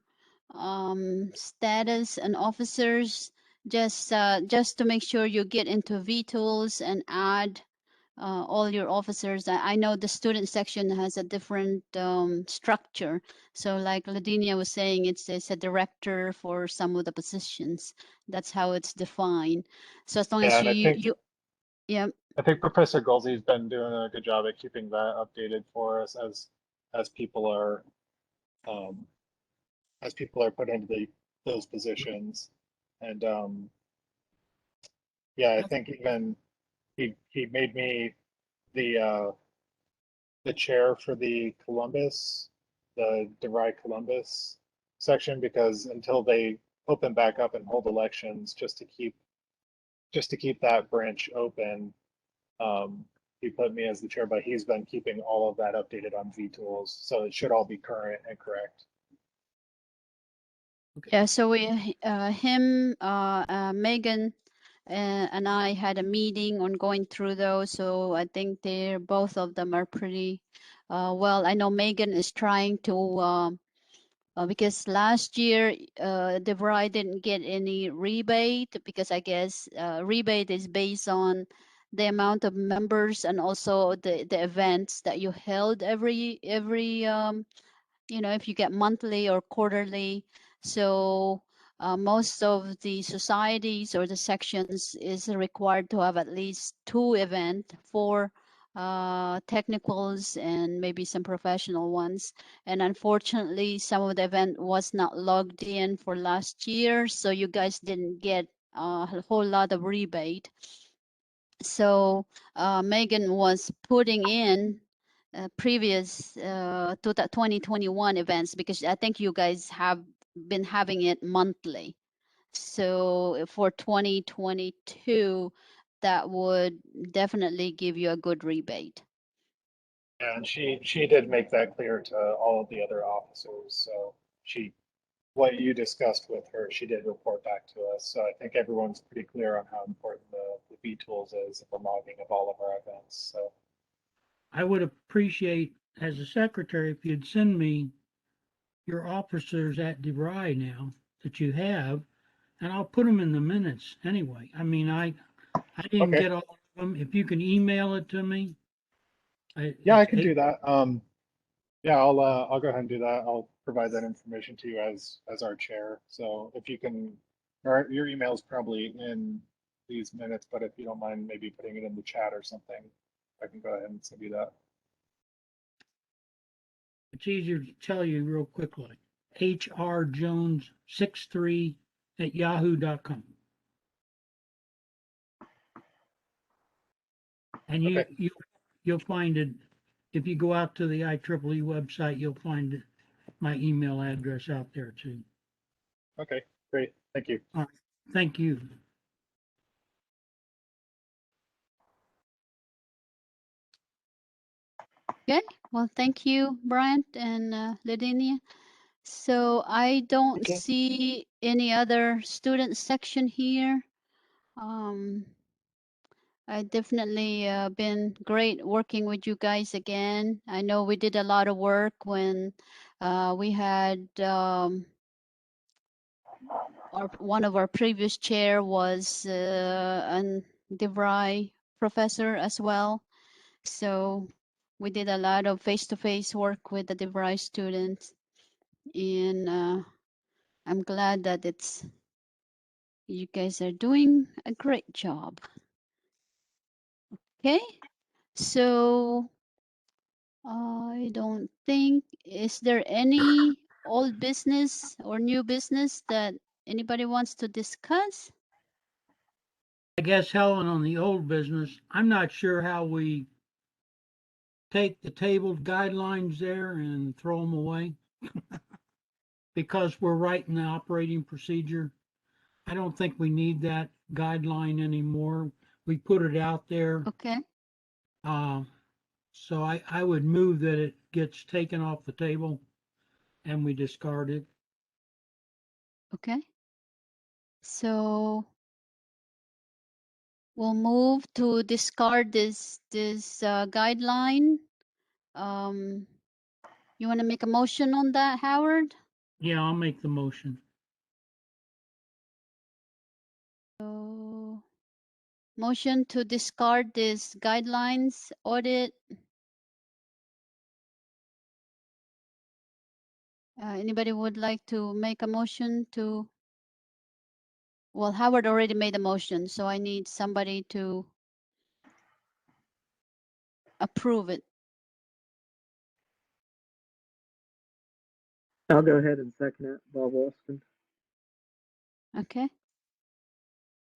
status and officers, just to make sure you get into VTools and add all your officers. I know the student section has a different structure. So like Ladinia was saying, it's a director for some of the positions. That's how it's defined. So as long Yeah, as and yeah. I think Professor Gulsey's been doing a good job at keeping that updated for us as people are um, put into those positions. And yeah, I think even he made me the chair for the DeVry Columbus section, because until they open back up and hold elections, just to keep that branch open, he put me as the chair, but he's been keeping all of that updated on VTools, so it should all be current and correct. Yeah, so him, Megan, and I had a meeting on going through those. So I think both of them are pretty well. I know Megan is trying to because last year DeVry didn't get any rebate because I guess rebate is based on the amount of members and also the events that you held every if you get monthly or quarterly. So most of the societies or the sections is required to have at least 2 events for technicals and maybe some professional ones. And unfortunately, some of the event was not logged in for last year, so you guys didn't get a whole lot of rebate. So Megan was putting in previous to the 2021 events because I think you guys have been having it monthly. So for 2022, that would definitely give you a good rebate. And she did make that clear to all of the other officers. So what you discussed with her, she did report back to us. So I think everyone's pretty clear on how important the VTools is and the logging of all of our events. So I would appreciate, as a secretary, if you'd send me your officers at DeVry now that you have, and I'll put them in the minutes anyway. I mean, I didn't okay, get all of them. If you can email it to me. yeah, I It's can do that. Yeah, I'll go ahead and do that. I'll provide that information to you as our chair. So if you can, or your email is probably in these minutes, but if you don't mind maybe putting it in the chat or something, I can go ahead and send you that. It's easier to tell you real quickly. hrjones63@yahoo.com. And Okay. you'll find it if you go out to the IEEE website. You'll find my email address out there too. Okay. Great. Thank you. All right. Thank you. Okay, well, thank you, Bryant and Ladinia. So I don't Okay. see any other student section here. I definitely been great working with you guys again. I know we did a lot of work when we had one of our previous chair was an DeVry professor as well. So we did a lot of face-to-face work with the DeVry students, and I'm glad that you guys are doing a great job. Okay, so I don't think, is there any old business or new business that anybody wants to discuss? I guess, Helen, on the old business, I'm not sure how we take the tabled guidelines there and throw them away because we're writing the operating procedure. I don't think we need that guideline anymore. We put it out there. Okay, So I would move that it gets taken off the table and we discard it. okay. So we'll move to discard this guideline. You want to make a motion on that, Howard? Yeah, I'll make the motion. So, motion to discard this guidelines audit. Anybody would like to make a motion to? Well, Howard already made a motion, so I need somebody to approve it. I'll go ahead and second it, Bob Wilson. Okay.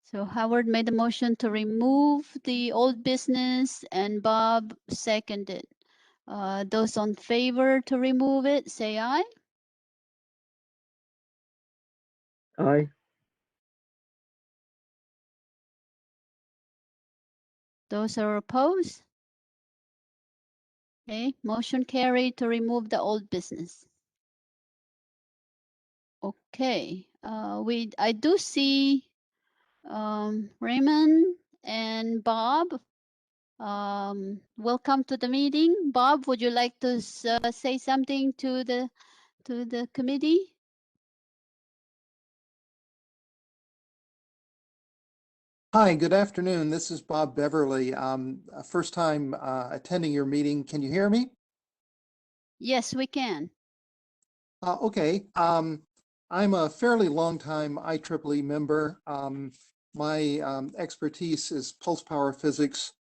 So Howard made the motion to remove the old business and Bob seconded. Those on favor to remove it, say aye. Aye. Those are opposed? Okay, motion carried to remove the old business. Okay, I do see Raymond and Bob. Welcome to the meeting. Bob, would you like to say something to the committee? Hi, good afternoon. This is Bob Beverly. First time attending your meeting. Can you hear me? Yes, we can. Okay. I'm a fairly long time IEEE member. My expertise is pulse power physics,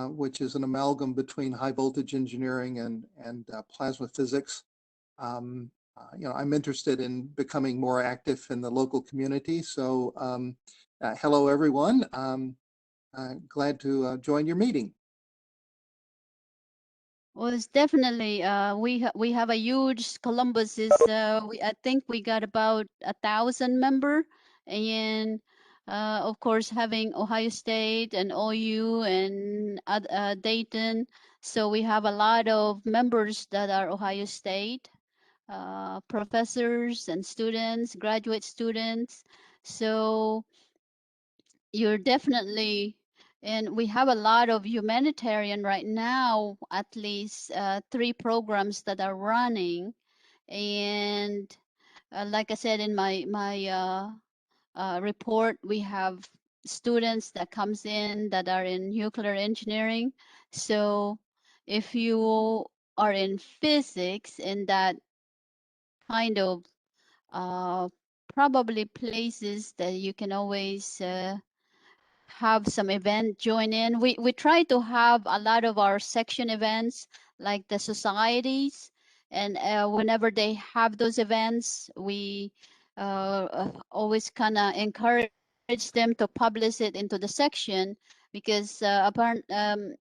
which is an amalgam between high voltage engineering and plasma physics. I'm interested in becoming more active in the local community. So hello, everyone. Glad to join your meeting. Well, it's definitely we have a huge Columbus is I think we got about 1,000 member, and of course having Ohio State and OU and Dayton, so we have a lot of members that are Ohio State professors and students, graduate students. So you're definitely, and we have a lot of humanitarian right now, at least 3 programs that are running. And like I said in my report, we have students that comes in that are in nuclear engineering. So if you are in physics and that kind of probably places that you can always have some event join in. We try to have a lot of our section events like the societies. And whenever they have those events, we always kind of encourage them to publish it into the section, because IEEE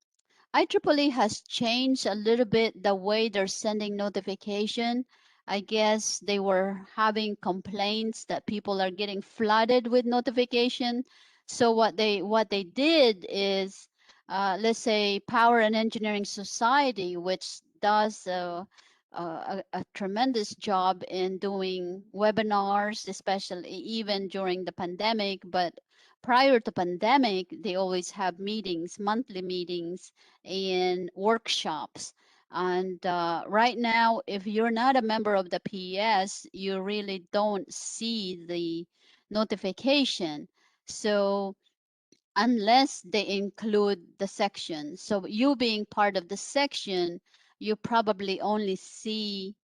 has changed a little bit the way they're sending notification. I guess they were having complaints that people are getting flooded with notification. So what they did is, let's say Power and Engineering Society, which does a tremendous job in doing webinars, especially even during the pandemic. But prior to pandemic, they always have meetings, monthly meetings and workshops. And right now, if you're not a member of the PES, you really don't see the notification. So unless they include the section. So you being part of the section, you probably only see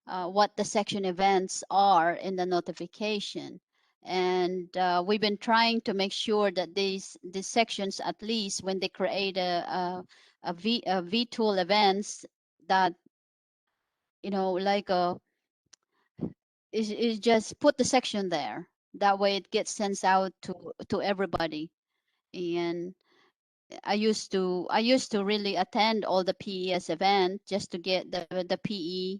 what the section events are in the notification. And we've been trying to make sure that these sections, at least when they create a vTool events, that, you know, like is just put the section there. That way it gets sent out to everybody. And I used to really attend all the PES event just to get the PE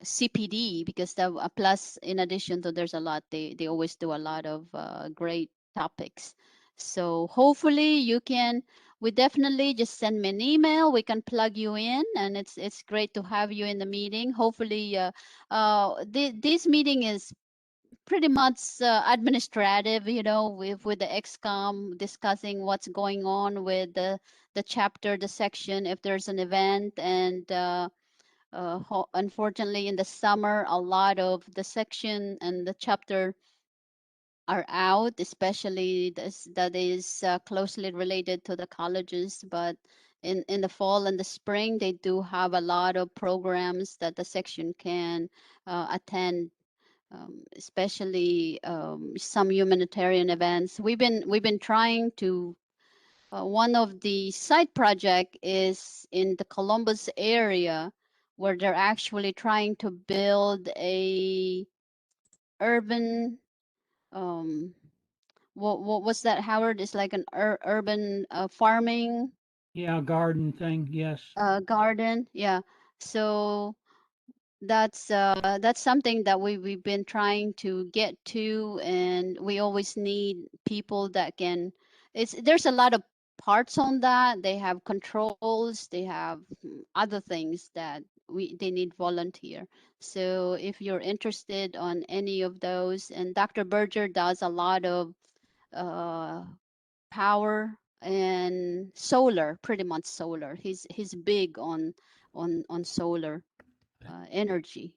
CPD, because plus in addition to, there's a lot, they always do a lot of great topics. So hopefully you can, we definitely just send me an email, we can plug you in, and it's great to have you in the meeting. Hopefully this meeting is pretty much administrative, you know, with the XCOM discussing what's going on with the chapter, the section, if there's an event. And unfortunately in the summer, a lot of the section and the chapter are out, especially this that is closely related to the colleges. But in the fall and the spring, they do have a lot of programs that the section can attend, especially some humanitarian events. We've been trying to. One of the side project is in the Columbus area, where they're actually trying to build a urban. Um, what was that, Howard? It's like an urban farming Yeah, garden thing, yes. garden. Yeah. So that's something that we've been trying to get to, and we always need people that can, there's a lot of parts on that. They have controls, they have other things that they need volunteer. So if you're interested on any of those, and Dr. Berger does a lot of uh, power and solar, pretty much solar. He's big on solar energy.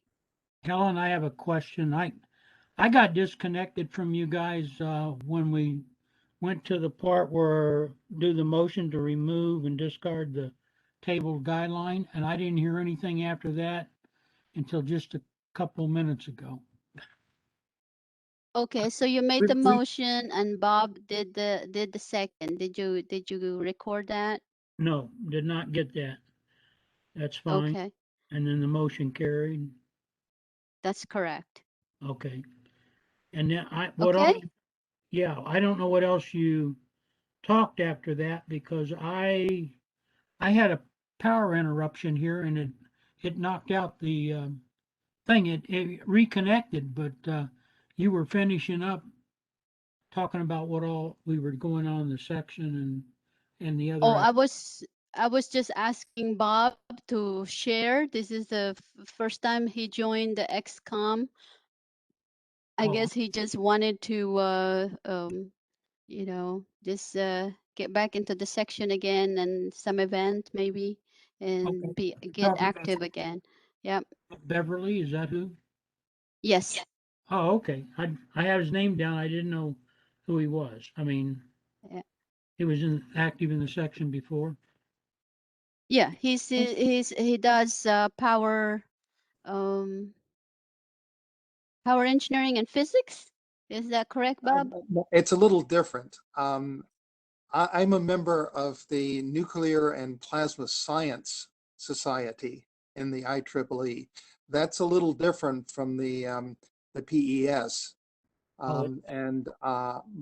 Helen, I have a question. I got disconnected from you guys when we went to the part where do the motion to remove and discard the table guideline, and I didn't hear anything after that until just a couple minutes ago. Okay, so you made the We- motion and Bob did the second. Did you record that? No, did not get that. That's fine. Okay, And then the motion carried. that's correct. Okay. And then what Okay. else? Yeah, I don't know what else you talked after that, because I had a power interruption here, and it knocked out the thing. It reconnected, but you were finishing up talking about what all we were going on in the section and the Oh, other. I was just asking Bob to share. This is the first time he joined the XCOM. I Oh, guess he just wanted to just get back into the section again, and some event maybe, okay. and get Talking about active again. Yep. Beverly, is that who? Yes. Oh, okay. I have his name down. I didn't know who he was. I mean, Yeah. he was active in the section before. Yeah. He does um power engineering and physics. Is that correct, Bob? It's a little different. I'm a member of the Nuclear and Plasma Science society in the IEEE. That's a little different from the PES. And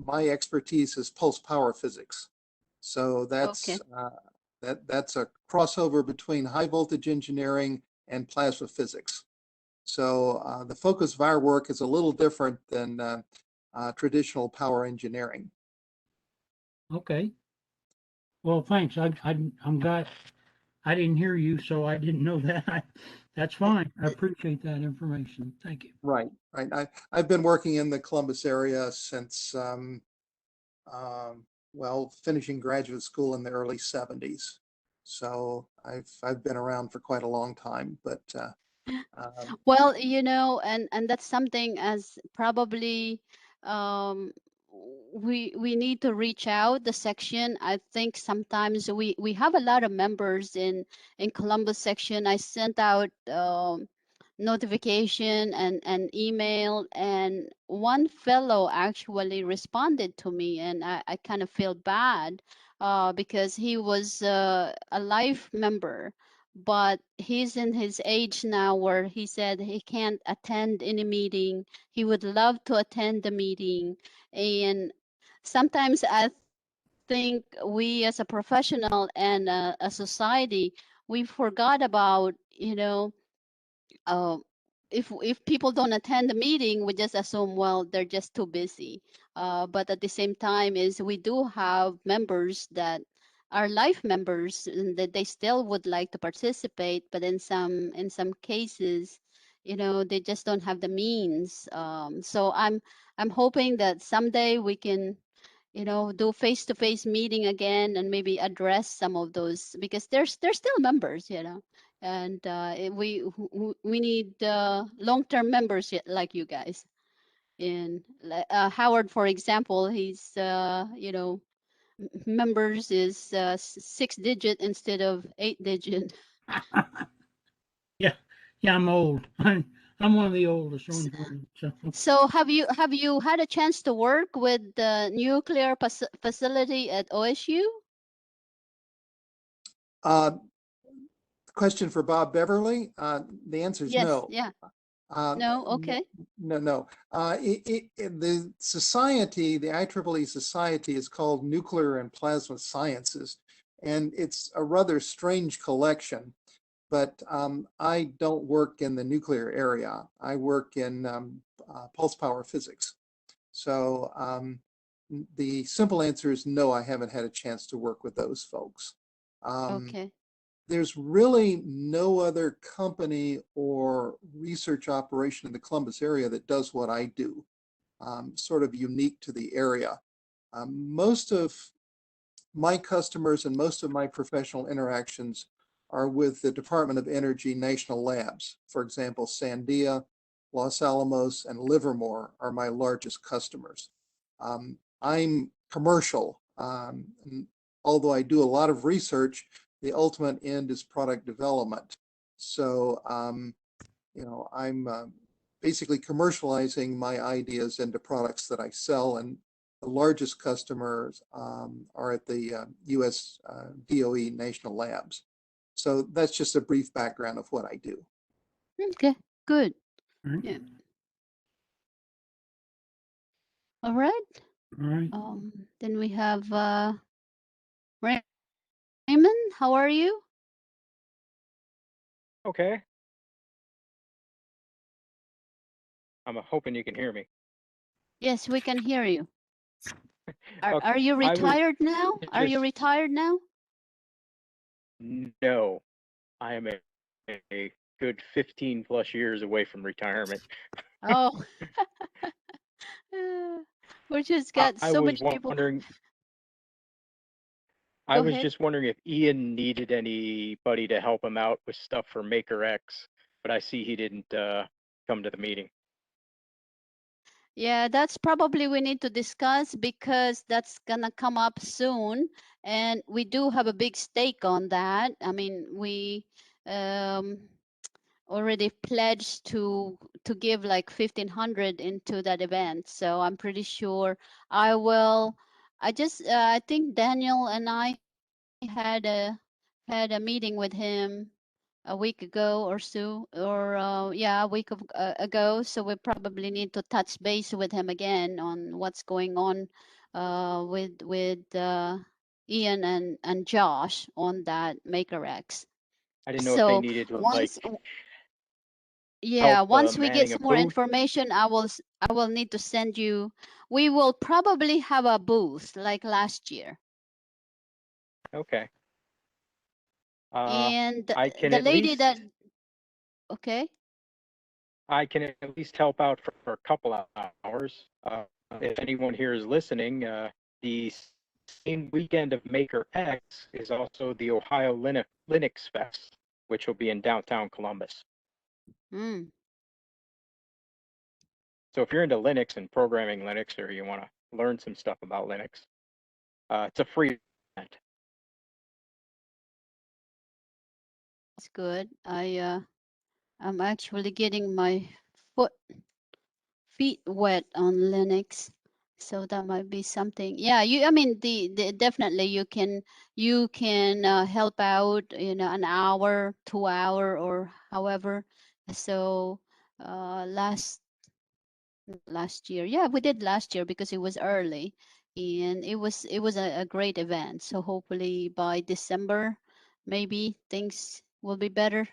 my expertise is pulse power physics. So that's that's a crossover between high voltage engineering and plasma physics. So the focus of our work is a little different than traditional power engineering. Okay. Well, thanks. I'm glad I didn't hear you, so I didn't know that. That's fine. I appreciate that information. Thank you. Right, right. I've been working in the Columbus area since, well, finishing graduate school in the early 70s. So I've been around for quite a long time, but Well, you know, and that's something as probably um, we need to reach out the section. I think sometimes we have a lot of members in Columbus section. I sent out notification and email, and one fellow actually responded to me, and I kind of feel bad because he was a life member, but he's in his age now where he said he can't attend any meeting. He would love to attend the meeting. And sometimes I think we as a professional and a society, we forgot about, you know, uh, if people don't attend the meeting, we just assume, well, they're just too busy. But at the same time, is we do have members that are life members and that they still would like to participate, but in some cases, you know, they just don't have the means. So I'm hoping that someday we can, you know, do face-to-face meeting again and maybe address some of those, because they're still members, you know, and we need long-term members like you guys. In Howard, for example, he's you know, members is 6 digit instead of 8 digit. Yeah, yeah, I'm old. I'm one of the oldest on here. So So have you had a chance to work with the nuclear facility at OSU? uh, question for Bob Beverly. The answer is Yes, no. yeah. Uh, No, okay. no. The society, the IEEE society, is called Nuclear and Plasma Sciences, and it's a rather strange collection. But I don't work in the nuclear area. I work in pulse power physics. So the simple answer is no, I haven't had a chance to work with those folks. Okay. There's really no other company or research operation in the Columbus area that does what I do, sort of unique to the area. Most of my customers and most of my professional interactions are with the Department of Energy national labs. For example, Sandia, Los Alamos, and Livermore are my largest customers. I'm commercial. Although I do a lot of research, the ultimate end is product development. So, you know, I'm basically commercializing my ideas into products that I sell, and the largest customers are at the US DOE national labs. So that's just a brief background of what I do. Okay, good. right. Yeah. All right. All right. Then we have Raymond. How are you? Okay. I'm hoping you can hear me. Yes, we can hear you. Are Okay. are you I was retired now? Are you just retired now? no. I am a good 15 plus years away from retirement. Oh, we just got I so was many people. wondering. I Go was ahead. just wondering if Ian needed anybody to help him out with stuff for Maker X, but I see he didn't come to the meeting. Yeah, that's probably we need to discuss because that's gonna come up soon, and we do have a big stake on that. I mean, we um, already pledged to give like 1,500 into that event, so I'm pretty sure I will. I think Daniel and I had a meeting with him a week ago or so, or yeah, a week ago. So we probably need to touch base with him again on what's going on with Ian and Josh on that MakerX. I didn't know if they So needed like once, help yeah, once we get manning a some more booth. information, I will need to send you. We will probably have a booth like last year. Okay. And I can the at lady that, least okay, I can at least help out for a couple of hours. If anyone here is listening, the same weekend of Maker X is also the Ohio Linux Fest, which will be in downtown Columbus. mm, So if you're into Linux and programming Linux, or you want to learn some stuff about Linux, it's a free event. that's good. I'm actually getting my feet wet on Linux. So that might be something. Yeah, I mean, the definitely you can help out in an hour, 2 hour, or however. So last year, yeah, we did last year because it was early, and it was a great event. So hopefully by December, maybe things will be better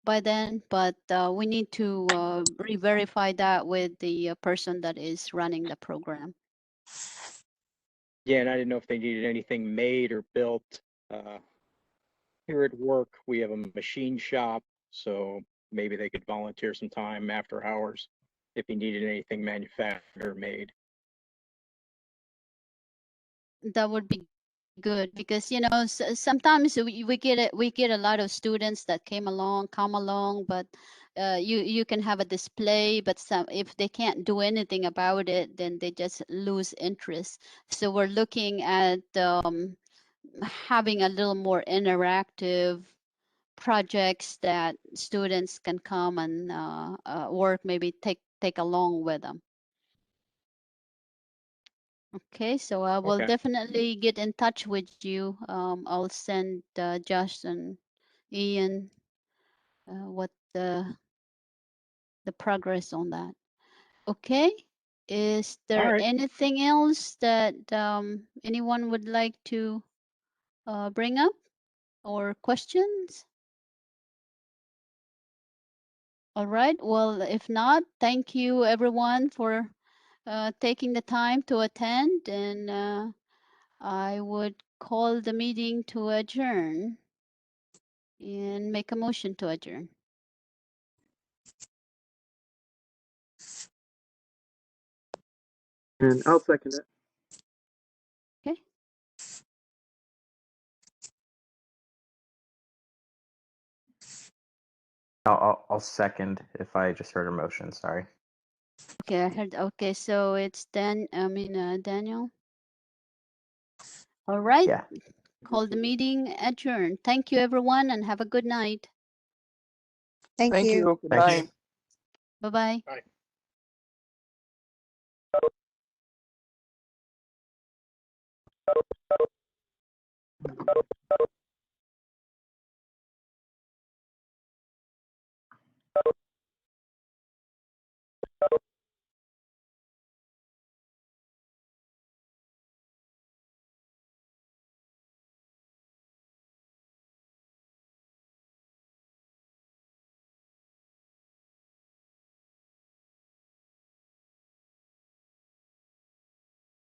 by then, but we need to re-verify that with the person that is running the program. Yeah, and I didn't know if they needed anything made or built. Here at work, we have a machine shop, so maybe they could volunteer some time after hours if you needed anything manufactured or made. That would be good because sometimes we get a lot of students that come along, but you can have a display, but if they can't do anything about it, then they just lose interest. So we're looking at having a little more interactive projects that students can come and work, maybe take along with them. Okay, so I will Okay. definitely get in touch with you. I'll send Josh and Ian what the progress on that. Okay, is All there right. anything else that anyone would like to bring up or questions? All right, well, if not, thank you everyone for taking the time to attend, and I would call the meeting to adjourn and make a motion to adjourn. And I'll second it. Okay. I'll second if I just heard a motion. Sorry. Okay, I heard. Okay, so it's Daniel. All right. Yeah. Call the meeting adjourned. Thank you, everyone, and have a good night. Thank Thank you. you. Good Thanks. night. Bye-bye. Bye.